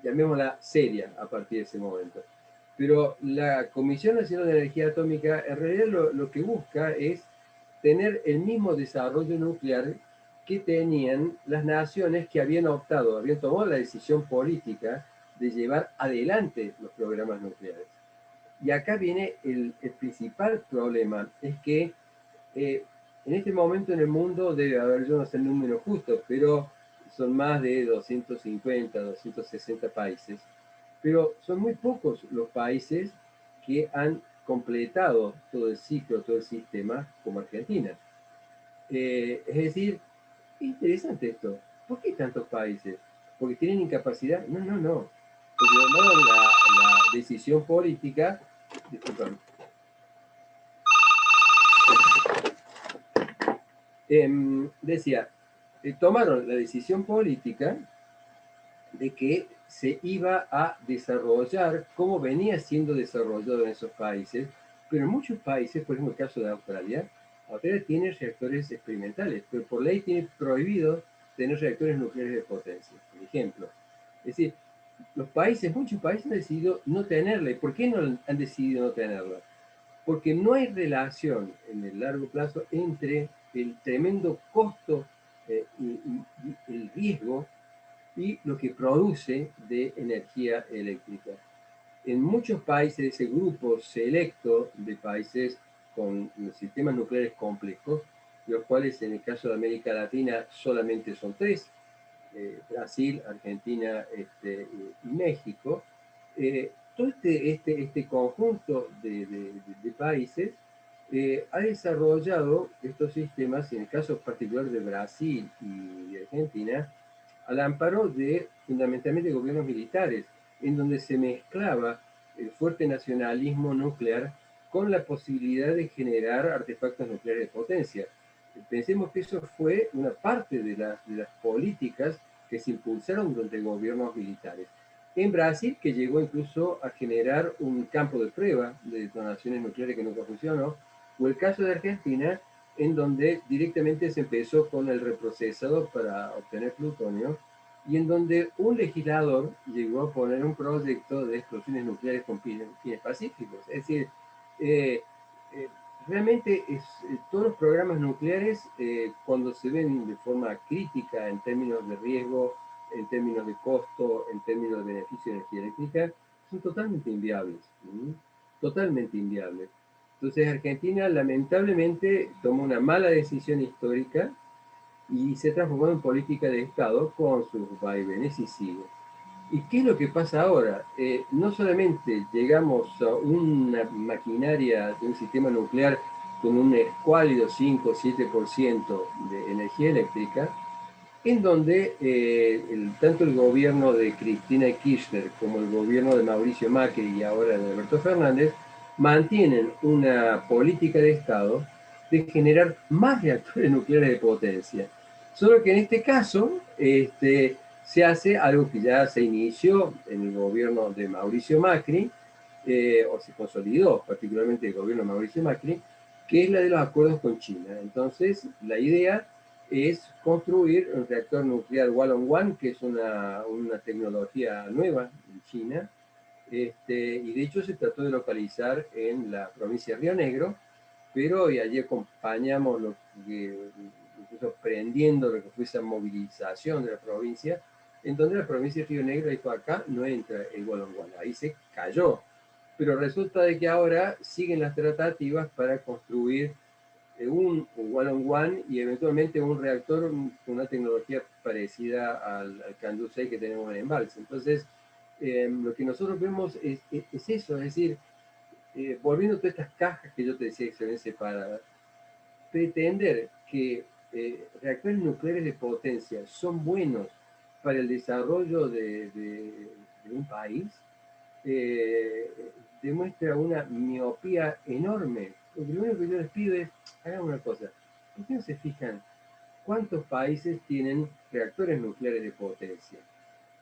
llamémosla seria a partir de ese momento. Pero la Comisión Nacional de Energía Atómica en realidad lo que busca es tener el mismo desarrollo nuclear que tenían las naciones que habían tomado la decisión política de llevar adelante los programas nucleares. Y acá viene el principal problema, es que en este momento en el mundo debe haber, yo no sé el número justo, pero son más de 250, 260 países, pero son muy pocos los países que han completado todo el ciclo, todo el sistema, como Argentina. Es decir, es interesante esto. ¿Por qué tantos países? ¿Porque tienen incapacidad? No, no, no. Porque tomaron la decisión política, disculpame, decía, tomaron la decisión política de que se iba a desarrollar como venía siendo desarrollado en esos países, pero en muchos países, por ejemplo el caso de Australia, Australia tiene reactores experimentales, pero por ley tiene prohibido tener reactores nucleares de potencia, por ejemplo. Es decir, muchos países han decidido no tenerla. ¿Y por qué no han decidido no tenerla? Porque no hay relación en el largo plazo entre el tremendo costo y el riesgo y lo que produce de energía eléctrica. En muchos países, ese grupo selecto de países con sistemas nucleares complejos, los cuales en el caso de América Latina solamente son tres, Brasil, Argentina y México, todo este conjunto de países ha desarrollado estos sistemas, y en el caso particular de Brasil y de Argentina, al amparo de fundamentalmente gobiernos militares, en donde se mezclaba el fuerte nacionalismo nuclear con la posibilidad de generar artefactos nucleares de potencia. Pensemos que eso fue una parte de las políticas que se impulsaron durante gobiernos militares. En Brasil, que llegó incluso a generar un campo de prueba de detonaciones nucleares que nunca funcionó, o el caso de Argentina, en donde directamente se empezó con el reprocesado para obtener plutonio, y en donde un legislador llegó a poner un proyecto de explosiones nucleares con fines pacíficos. Es decir, eh, realmente todos los programas nucleares, cuando se ven de forma crítica en términos de riesgo, en términos de costo, en términos de beneficio de energía eléctrica, son totalmente inviables. Totalmente inviables. Entonces Argentina lamentablemente tomó una mala decisión histórica y se transformó en política de Estado con sus vaivenes y sigue. ¿Y qué es lo que pasa ahora? No solamente llegamos a una maquinaria de un sistema nuclear con un escuálido 5-7% de energía eléctrica, en donde tanto el gobierno de Cristina Kirchner como el gobierno de Mauricio Macri y ahora de Alberto Fernández mantienen una política de Estado de generar más reactores nucleares de potencia. Solo que en este caso se hace algo que ya se inició en el gobierno de Mauricio Macri, o se consolidó particularmente el gobierno de Mauricio Macri, que es la de los acuerdos con China. Entonces, la idea es construir un reactor nuclear One-on-One, que es una tecnología nueva en China, y de hecho se trató de localizar en la provincia de Río Negro, pero y allí acompañamos incluso prendiendo lo que fue esa movilización de la provincia, en donde la provincia de Río Negro dijo: acá no entra el One-on-One, ahí se cayó. Pero resulta de que ahora siguen las tratativas para construir un one-on-one y eventualmente un reactor con una tecnología parecida al Candu 6 que tenemos en Embalse. Entonces, lo que nosotros vemos es eso, es decir, volviendo a todas estas cajas que yo te decía que se ven separadas, pretender que reactores nucleares de potencia son buenos para el desarrollo de un país, demuestra una miopía enorme. Lo primero que yo les pido es, hagan una cosa, ¿por qué no se fijan cuántos países tienen reactores nucleares de potencia?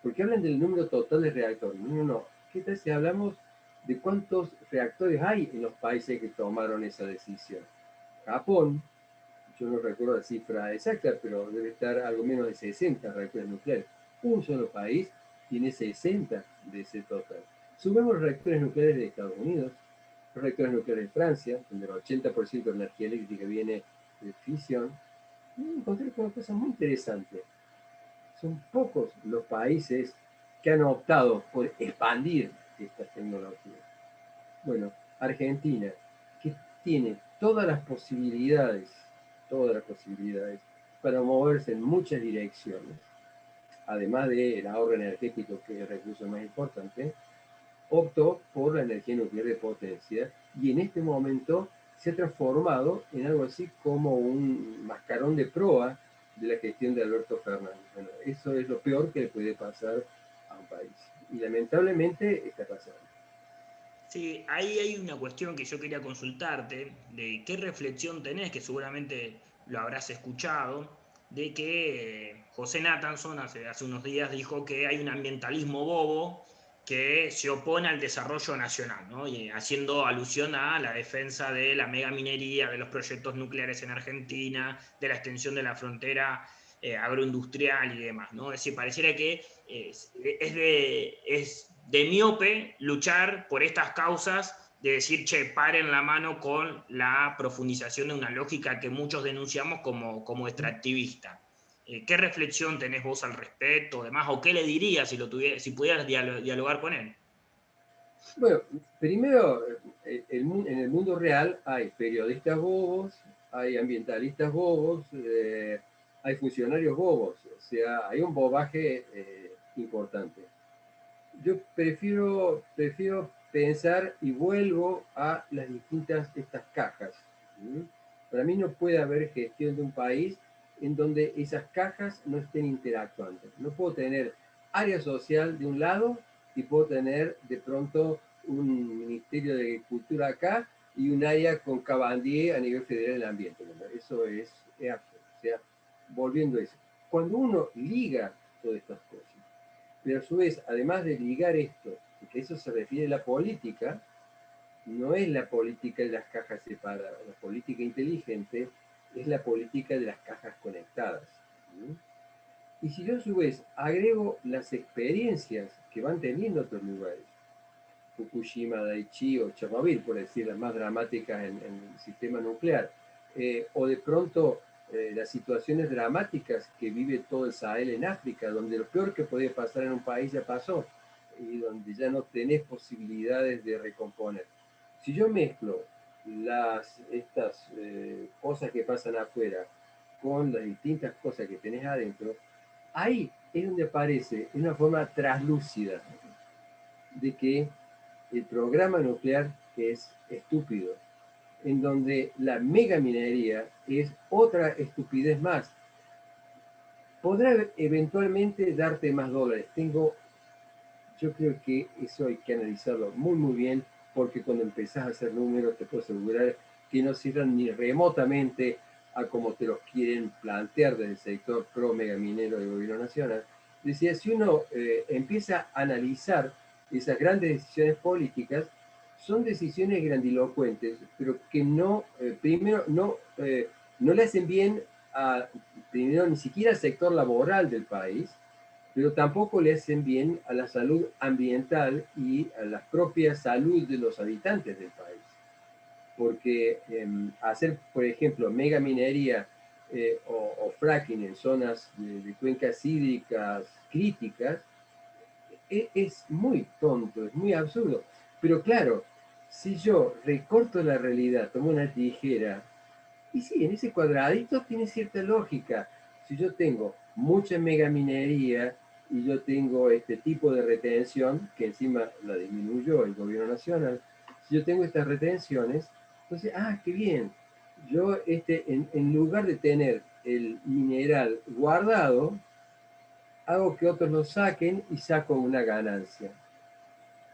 Porque hablan del número total de reactores. No, no. ¿Qué tal si hablamos de cuántos reactores hay en los países que tomaron esa decisión? Japón, yo no recuerdo la cifra exacta, pero debe estar algo menos de 60 reactores nucleares. Un solo país tiene 60 de ese total. Sumemos los reactores nucleares de Estados Unidos, los reactores nucleares de Francia, donde el 80% de la energía eléctrica viene de fisión, y encontré una cosa muy interesante. Son pocos los países que han optado por expandir estas tecnologías. Bueno, Argentina, que tiene todas las posibilidades para moverse en muchas direcciones, además del ahorro energético, que es el recurso más importante, optó por la energía nuclear de potencia y en este momento se ha transformado en algo así como un mascarón de proa de la gestión de Alberto Fernández. Bueno, eso es lo peor que le puede pasar a un país. Y lamentablemente está pasando. Sí, ahí hay una cuestión que yo quería consultarte, de qué reflexión tenés, que seguramente lo habrás escuchado, de que José Nathanson hace unos días dijo que hay un ambientalismo bobo que se opone al desarrollo nacional, ¿no? Y haciendo alusión a la defensa de la megaminería, de los proyectos nucleares en Argentina, de la extensión de la frontera agroindustrial y demás, ¿no? Es decir, pareciera que es de miope luchar por estas causas, de decir, che, paren la mano con la profundización de una lógica que muchos denunciamos como extractivista. ¿Qué reflexión tenés vos al respecto, demás, o qué le dirías si pudieras dialogar con él? Bueno, primero, en el mundo real hay periodistas bobos, hay ambientalistas bobos, hay funcionarios bobos, o sea, hay un bobaje importante. Yo prefiero pensar y vuelvo a las distintas estas cajas. ¿Sí? Para mí no puede haber gestión de un país en donde esas cajas no estén interactuando. No puedo tener área social de un lado y puedo tener de pronto un ministerio de agricultura acá y un área con Cabandier a nivel federal del ambiente. Bueno, eso es absurdo. O sea, volviendo a eso. Cuando uno liga todas estas cosas, pero a su vez, además de ligar esto, y que eso se refiere a la política, no es la política de las cajas separadas. La política inteligente es la política de las cajas conectadas. ¿Sí? Y si yo a su vez agrego las experiencias que van teniendo otros lugares, Fukushima, Daiichi o Chernobyl, por decir las más dramáticas en el sistema nuclear, o de pronto las situaciones dramáticas que vive todo el Sahel en África, donde lo peor que podía pasar en un país ya pasó y donde ya no tenés posibilidades de recomponer. Si yo mezclo estas cosas que pasan afuera con las distintas cosas que tenés adentro, ahí es donde aparece de una forma traslúcida de que el programa nuclear es estúpido, en donde la megaminería es otra estupidez más. Podrá eventualmente darte más dólares. Yo creo que eso hay que analizarlo muy, muy bien, porque cuando empezás a hacer números te puedo asegurar que no cierran ni remotamente a como te los quieren plantear desde el sector pro megaminero del gobierno nacional. Decía, si uno empieza a analizar esas grandes decisiones políticas, son decisiones grandilocuentes, pero que no, primero, no le hacen bien primero, ni siquiera al sector laboral del país, pero tampoco le hacen bien a la salud ambiental y a la propia salud de los habitantes del país. Porque hacer, por ejemplo, megaminería o fracking en zonas de cuencas hídricas críticas es muy tonto, es muy absurdo. Pero claro, si yo recorto la realidad, tomo una tijera, y sí, en ese cuadradito tiene cierta lógica. Si yo tengo mucha megaminería y yo tengo este tipo de retención, que encima la disminuyó el gobierno nacional, si yo tengo estas retenciones, entonces, qué bien. Yo, en lugar de tener el mineral guardado, hago que otros lo saquen y saco una ganancia.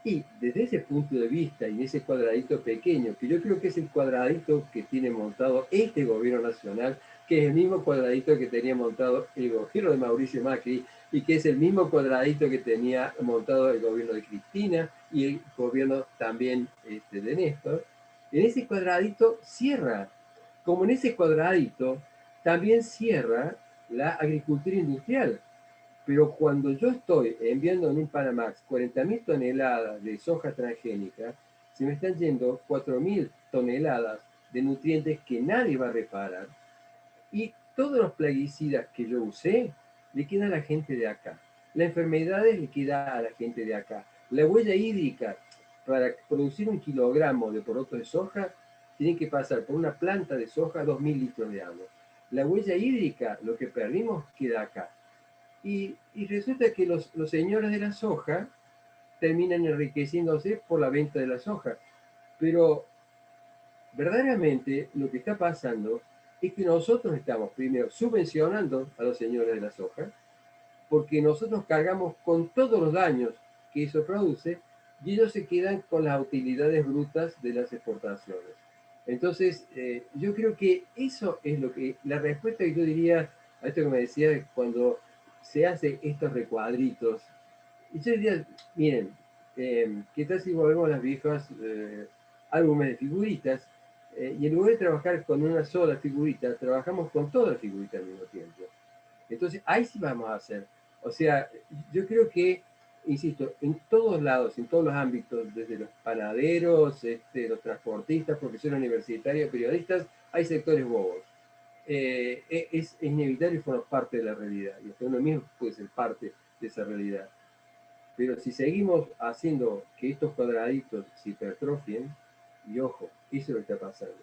Y desde ese punto de vista, y en ese cuadradito pequeño, que yo creo que es el cuadradito que tiene montado este gobierno nacional, que es el mismo cuadradito que tenía montado el gobierno de Mauricio Macri, y que es el mismo cuadradito que tenía montado el gobierno de Cristina y el gobierno también de Néstor, en ese cuadradito cierra. Como en ese cuadradito también cierra la agricultura industrial. Pero cuando yo estoy enviando en un Panamax 40.000 toneladas de soja transgénica, se me están yendo 4.000 toneladas de nutrientes que nadie va a reparar. Y todos los plaguicidas que yo usé, le queda a la gente de acá. Las enfermedades le queda a la gente de acá. La huella hídrica, para producir 1 kilogramo de poroto de soja, tiene que pasar por una planta de soja 2.000 litros de agua. La huella hídrica, lo que perdimos, queda acá. Y resulta que los señores de la soja terminan enriqueciéndose por la venta de la soja. Pero verdaderamente lo que está pasando es que nosotros estamos primero subvencionando a los señores de la soja, porque nosotros cargamos con todos los daños que eso produce y ellos se quedan con las utilidades brutas de las exportaciones. Entonces, yo creo que eso es lo que, la respuesta que yo diría a esto que me decía cuando se hace estos recuadritos. Y yo diría, miren, ¿qué tal si volvemos a las viejas álbumes de figuritas? Y en lugar de trabajar con una sola figurita, trabajamos con todas las figuritas al mismo tiempo. Entonces, ahí sí vamos a hacer. O sea, yo creo que, insisto, en todos lados, en todos los ámbitos, desde los panaderos, los transportistas, profesores universitarios, periodistas, hay sectores bobos. Es inevitable y forma parte de la realidad. Y hasta uno mismo puede ser parte de esa realidad. Pero si seguimos haciendo que estos cuadraditos se hipertrofien, y ojo, eso es lo que está pasando.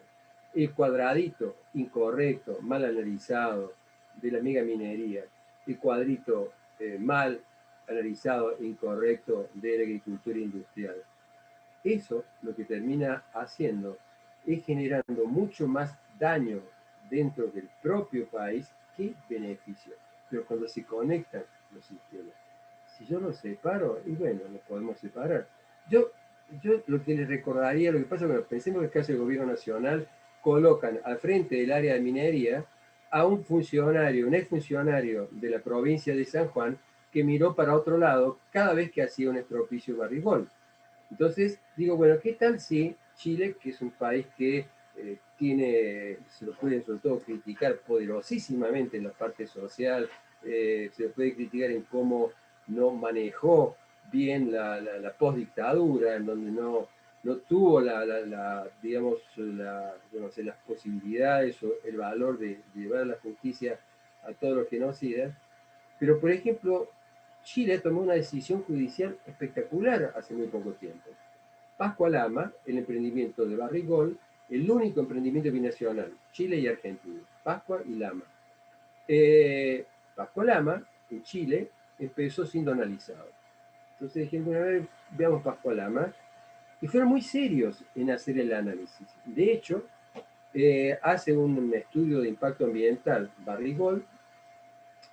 El cuadradito incorrecto, mal analizado, de la megaminería, el cuadrito mal analizado e incorrecto de la agricultura industrial. Eso lo que termina haciendo es generando mucho más daño dentro del propio país que beneficio. Pero cuando se conectan los sistemas, si yo los separo, y bueno, los podemos separar. Yo, yo lo que les recordaría, lo que pasa, bueno, pensemos que en el caso del gobierno nacional, colocan al frente del área de minería a un funcionario, un exfuncionario de la provincia de San Juan, que miró para otro lado cada vez que hacía un estropicio Barrigol. Entonces, digo, bueno, ¿qué tal si Chile, que es un país que tiene, se lo puede sobre todo criticar poderosísimamente en la parte social, se lo puede criticar en cómo no manejó bien la postdictadura, en donde no tuvo digamos, no sé, las posibilidades o el valor de llevar a la justicia a todos los genocidas? Pero, por ejemplo, Chile tomó una decisión judicial espectacular hace muy poco tiempo. Pascua Lama, el emprendimiento de Barrigol, el único emprendimiento binacional, Chile y Argentina, Pascua y Lama. Pascua Lama, en Chile, empezó siendo analizado. Entonces dijeron, a ver, veamos Pascua Lama, y fueron muy serios en hacer el análisis. De hecho, hace un estudio de impacto ambiental, Barrigol,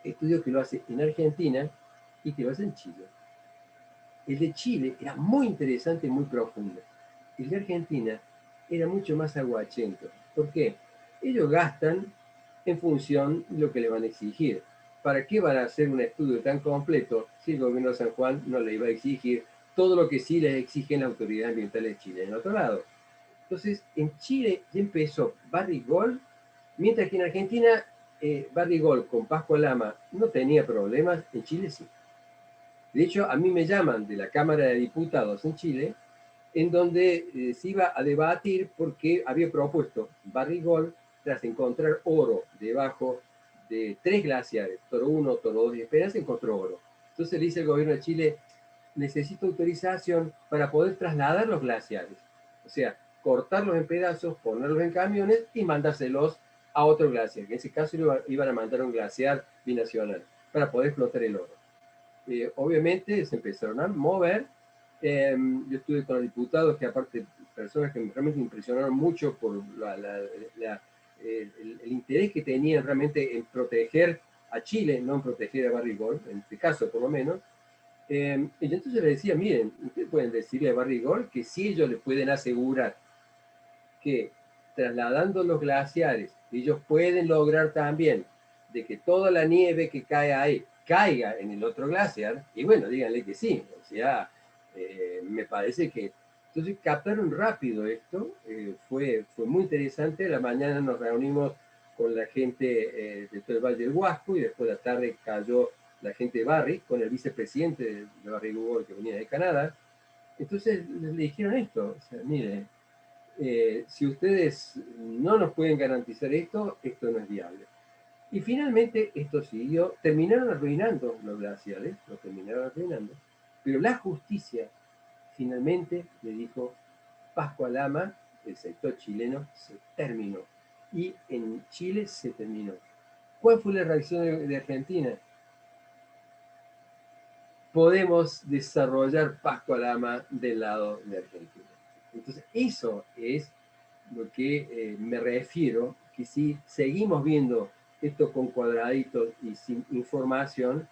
estudio que lo hace en Argentina y que lo hace en Chile. El de Chile era muy interesante y muy profundo. El de Argentina era mucho más aguachento. ¿Por qué? Ellos gastan en función de lo que le van a exigir. ¿Para qué van a hacer un estudio tan completo si el gobierno de San Juan no le iba a exigir todo lo que sí les exigen las autoridades ambientales de Chile en otro lado? Entonces, en Chile ya empezó Barrigol, mientras que en Argentina Barrigol con Pascua Lama no tenía problemas, en Chile sí. De hecho, a mí me llaman de la Cámara de Diputados en Chile, en donde se iba a debatir porque había propuesto Barrigol tras encontrar oro debajo de 3 glaciares, Toro 1, Toro 2 y Esperanza, encontró oro. Entonces le dice el gobierno de Chile, necesito autorización para poder trasladar los glaciares. O sea, cortarlos en pedazos, ponerlos en camiones y mandárselos a otro glaciar. En ese caso iban a mandar un glaciar binacional para poder explotar el oro. Obviamente se empezaron a mover. Yo estuve con los diputados, que aparte personas que realmente me impresionaron mucho por el interés que tenían realmente en proteger a Chile, no en proteger a Barrigol, en este caso por lo menos. Y entonces le decía, miren, ustedes pueden decirle a Barrigol que si ellos le pueden asegurar que trasladando los glaciares, ellos pueden lograr también de que toda la nieve que cae ahí caiga en el otro glaciar, y bueno, díganle que sí, o sea, me parece que entonces captaron rápido esto, fue muy interesante. A la mañana nos reunimos con la gente de todo el Valle del Huasco y después de la tarde cayó la gente de Barry con el vicepresidente de Barry Google que venía de Canadá. Entonces le dijeron esto, o sea, mire, si ustedes no nos pueden garantizar esto, esto no es viable. Y finalmente esto siguió, terminaron arruinando los glaciares, lo terminaron arruinando, pero la justicia finalmente le dijo, Pascua Lama, el sector chileno, se terminó. Y en Chile se terminó. ¿Cuál fue la reacción de Argentina? Podemos desarrollar Pascua Lama del lado de Argentina. Entonces, eso es lo que me refiero, que si seguimos viendo esto con cuadraditos y sin información,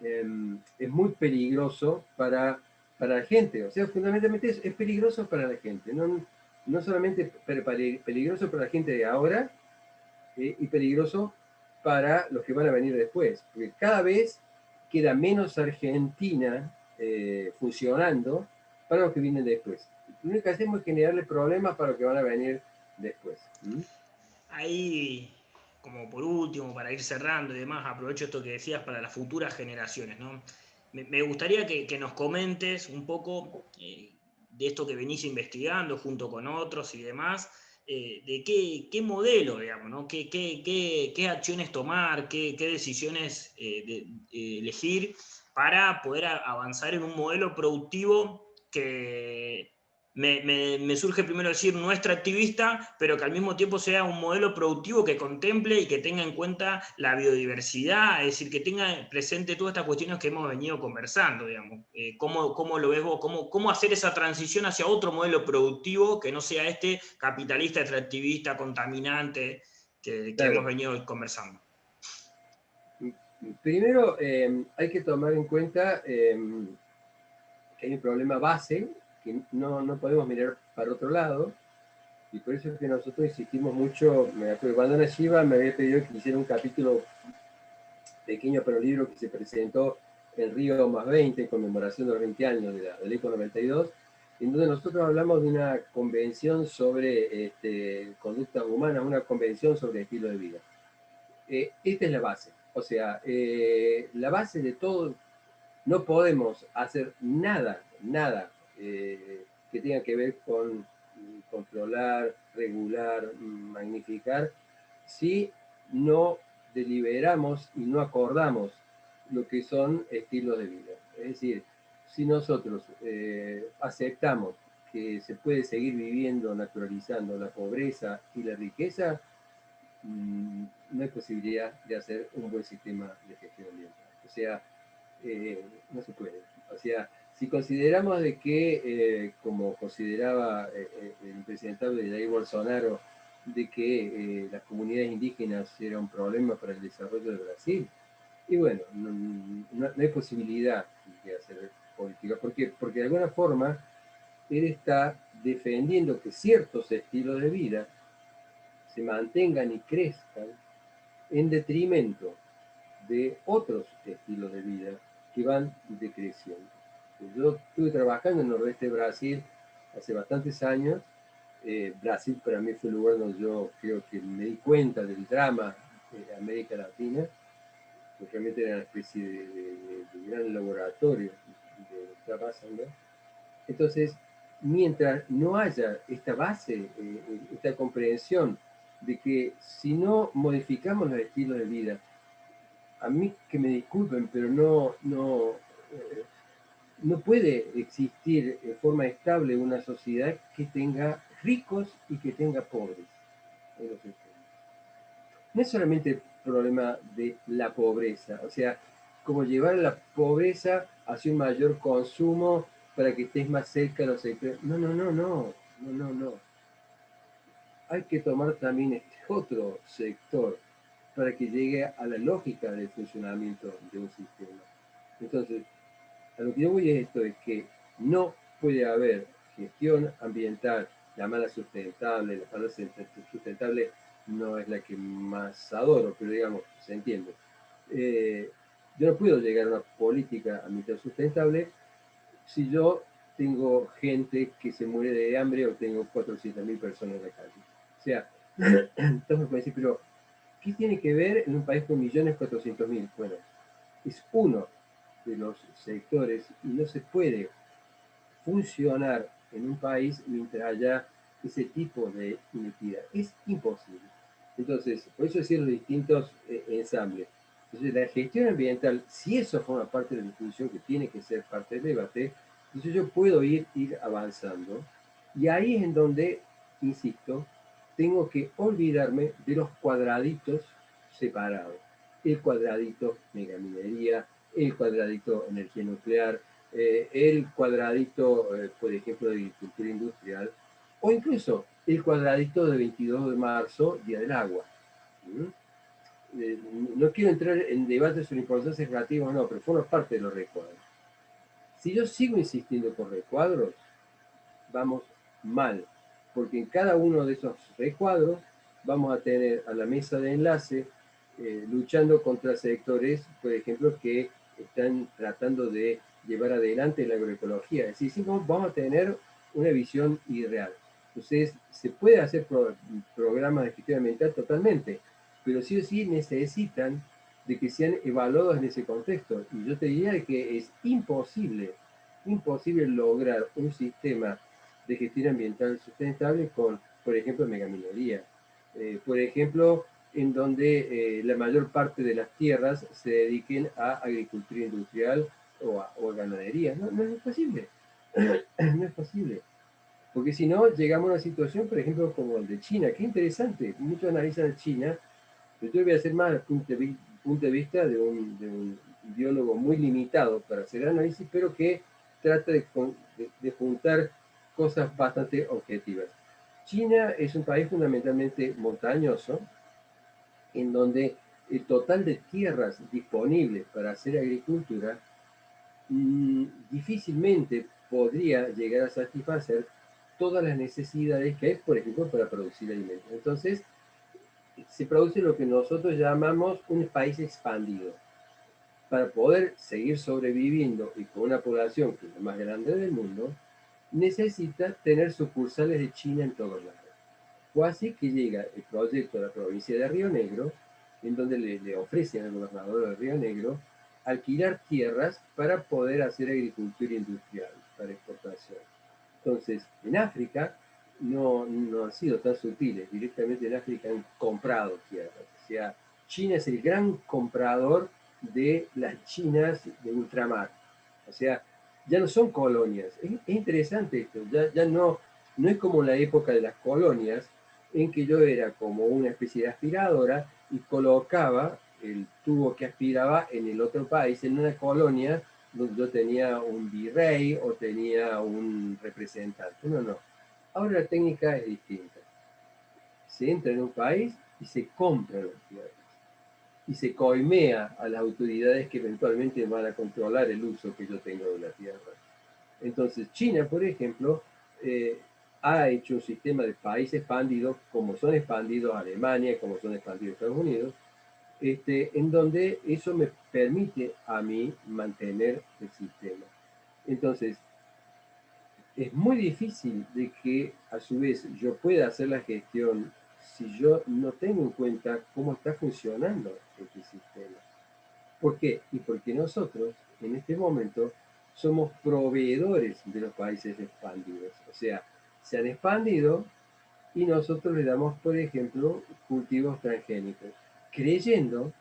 es muy peligroso para la gente. O sea, fundamentalmente es peligroso para la gente. No solamente peligroso para la gente de ahora, y peligroso para los que van a venir después. Porque cada vez queda menos Argentina funcionando para los que vienen después. Lo único que hacemos es generarle problemas para los que van a venir después. Ahí, como por último, para ir cerrando y demás, aprovecho esto que decías para las futuras generaciones, ¿no? Me gustaría que nos comentes un poco de esto que venís investigando junto con otros y demás, de qué modelo, digamos, ¿no? Qué acciones tomar, qué decisiones elegir para poder avanzar en un modelo productivo que me surge primero decir no extractivista, pero que al mismo tiempo sea un modelo productivo que contemple y que tenga en cuenta la biodiversidad, es decir, que tenga presente todas estas cuestiones que hemos venido conversando, digamos. ¿Cómo lo ves vos? ¿Cómo hacer esa transición hacia otro modelo productivo que no sea este capitalista, extractivista, contaminante que Claro. hemos venido conversando? Primero, hay que tomar en cuenta que hay un problema base, que no podemos mirar para otro lado, y por eso es que nosotros insistimos mucho. Me acuerdo cuando Ana Shiva me había pedido que hiciera un capítulo pequeño pero libro que se presentó en Río más 20 en conmemoración de los 20 años de la ECO 92, en donde nosotros hablamos de una convención sobre conductas humanas, una convención sobre estilo de vida. Esta es la base, o sea, la base de todo. No podemos hacer nada que tenga que ver con controlar, regular, magnificar, si no deliberamos y no acordamos lo que son estilos de vida. Es decir, si nosotros aceptamos que se puede seguir viviendo, naturalizando la pobreza y la riqueza, no hay posibilidad de hacer un buen sistema de gestión ambiental. O sea, no se puede. O sea, si consideramos de que, como consideraba el impresentable Jair Bolsonaro, de que las comunidades indígenas era un problema para el desarrollo de Brasil, y bueno, no hay posibilidad de hacer política. ¿Por qué? Porque de alguna forma él está defendiendo que ciertos estilos de vida se mantengan y crezcan en detrimento de otros estilos de vida que van decreciendo. Yo estuve trabajando en el nordeste de Brasil hace bastantes años. Brasil para mí fue el lugar donde yo creo que me di cuenta del drama de América Latina, porque realmente era una especie de gran laboratorio de lo que está pasando. Entonces, mientras no haya esta base, esta comprensión de que si no modificamos los estilos de vida, a mí que me disculpen, pero no puede existir de forma estable una sociedad que tenga ricos y que tenga pobres. No es solamente el problema de la pobreza, o sea, como llevar la pobreza hacia un mayor consumo para que estés más cerca de los sectores. No. hay que tomar también este otro sector para que llegue a la lógica del funcionamiento de un sistema. Entonces, a lo que yo voy es esto, es que no puede haber gestión ambiental, la mala sustentable, la palabra sustentable no es la que más adoro, pero digamos, se entiende. Yo no puedo llegar a una política ambiental sustentable si yo tengo gente que se muere de hambre o tengo 400.000 personas en la calle. O sea, entonces me puede decir, pero ¿qué tiene que ver en un país con 1.400.000? Bueno, es uno de los sectores y no se puede funcionar en un país mientras haya ese tipo de inequidad. Es imposible. Entonces, por eso decir los distintos ensambles. Entonces, la gestión ambiental, si eso forma parte de la discusión que tiene que ser parte del debate, entonces yo puedo ir avanzando. Y ahí es en donde, insisto, tengo que olvidarme de los cuadraditos separados. El cuadradito megaminería, el cuadradito energía nuclear, el cuadradito, por ejemplo, de agricultura industrial, o incluso el cuadradito de 22 de marzo, Día del Agua. No quiero entrar en debates sobre importancia relativa o no, pero forma parte de los recuadros. Si yo sigo insistiendo con recuadros, vamos mal, porque en cada uno de esos recuadros vamos a tener a la mesa de enlace luchando contra sectores, por ejemplo, que están tratando de llevar adelante la agroecología. Es decir, vamos a tener una visión irreal. Entonces, se puede hacer programas de gestión ambiental totalmente, pero sí o sí necesitan de que sean evaluados en ese contexto. Y yo te diría que es imposible lograr un sistema de gestión ambiental sustentable con, por ejemplo, megaminería. Por ejemplo, en donde la mayor parte de las tierras se dediquen a agricultura industrial o a ganadería. No, no es posible. No es posible. Porque si no, llegamos a una situación, por ejemplo, como el de China. Qué interesante. Muchos analizan a China, pero yo voy a hacer más desde el punto de vista de un biólogo muy limitado para hacer análisis, pero que trata de juntar cosas bastante objetivas. China es un país fundamentalmente montañoso, en donde el total de tierras disponibles para hacer agricultura difícilmente podría llegar a satisfacer todas las necesidades que hay, por ejemplo, para producir alimentos. Entonces, se produce lo que nosotros llamamos un país expandido. Para poder seguir sobreviviendo y con una población que es la más grande del mundo, necesita tener sucursales de China en todos lados. Fue así que llega el proyecto de la provincia de Río Negro, en donde le ofrecen al gobernador de Río Negro alquilar tierras para poder hacer agricultura industrial para exportación. Entonces, en África no han sido tan sutiles, directamente en África han comprado tierras. O sea, China es el gran comprador de las Chinas de ultramar. O sea, ya no son colonias. Es interesante esto, ya no es como la época de las colonias, en que yo era como una especie de aspiradora y colocaba el tubo que aspiraba en el otro país, en una colonia donde yo tenía un virrey o tenía un representante. No, no. Ahora la técnica es distinta. Se entra en un país y se compran las tierras. Y se coimea a las autoridades que eventualmente van a controlar el uso que yo tengo de la tierra. Entonces, China, por ejemplo, ha hecho un sistema de país expandido, como son expandidos Alemania, como son expandidos Estados Unidos, en donde eso me permite a mí mantener el sistema. Entonces, es muy difícil de que a su vez yo pueda hacer la gestión si yo no tengo en cuenta cómo está funcionando este sistema. ¿Por qué? Y porque nosotros en este momento somos proveedores de los países expandidos. O sea, se han expandido y nosotros le damos, por ejemplo, cultivos transgénicos, creyendo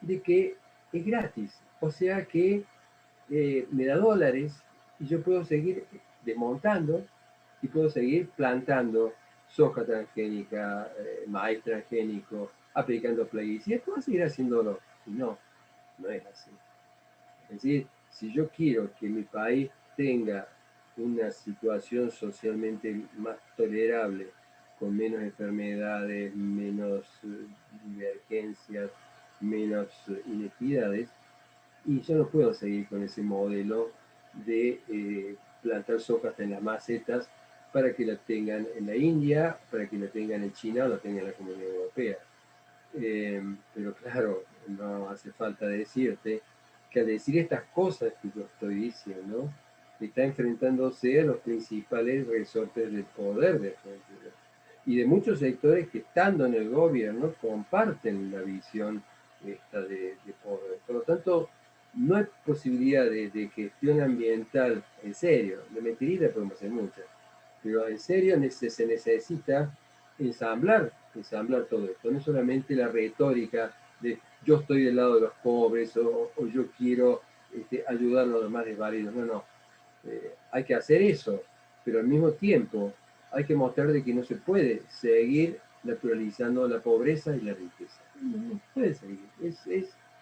de que es gratis. O sea que me da dólares y yo puedo seguir desmontando y puedo seguir plantando soja transgénica, maíz transgénico, aplicando plaguicidas, puedo seguir haciéndolo. Y no, no es así. Es decir, si yo quiero que mi país tenga una situación socialmente más tolerable con menos enfermedades, menos divergencias, menos inequidades. Y yo no puedo seguir con ese modelo de plantar soja en las macetas para que la tengan en la India, para que la tengan en China o la tengan en la Comunidad Europea. Pero claro, no hace falta decirte que al decir estas cosas que yo estoy diciendo, está enfrentándose a los principales resortes del poder de Argentina y de muchos sectores que estando en el gobierno comparten la visión esta de poder. Por lo tanto, no hay posibilidad de gestión ambiental en serio. De mentirita podemos hacer muchas, pero en serio se necesita ensamblar todo esto. No es solamente la retórica de yo estoy del lado de los pobres o yo quiero ayudar a los demás desvalidos. No, no. Hay que hacer eso, pero al mismo tiempo hay que mostrar de que no se puede seguir naturalizando la pobreza y la riqueza. No, no puede seguir.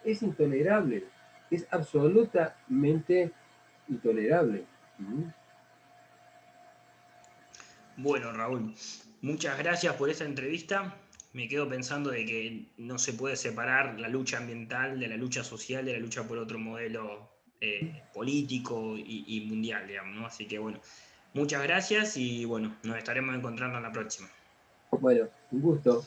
Es intolerable. Es absolutamente intolerable. Bueno, Raúl, muchas gracias por esta entrevista. Me quedo pensando de que no se puede separar la lucha ambiental de la lucha social, de la lucha por otro modelo político y mundial, digamos, ¿no? Así que bueno, muchas gracias y bueno, nos estaremos encontrando en la próxima. Bueno, un gusto.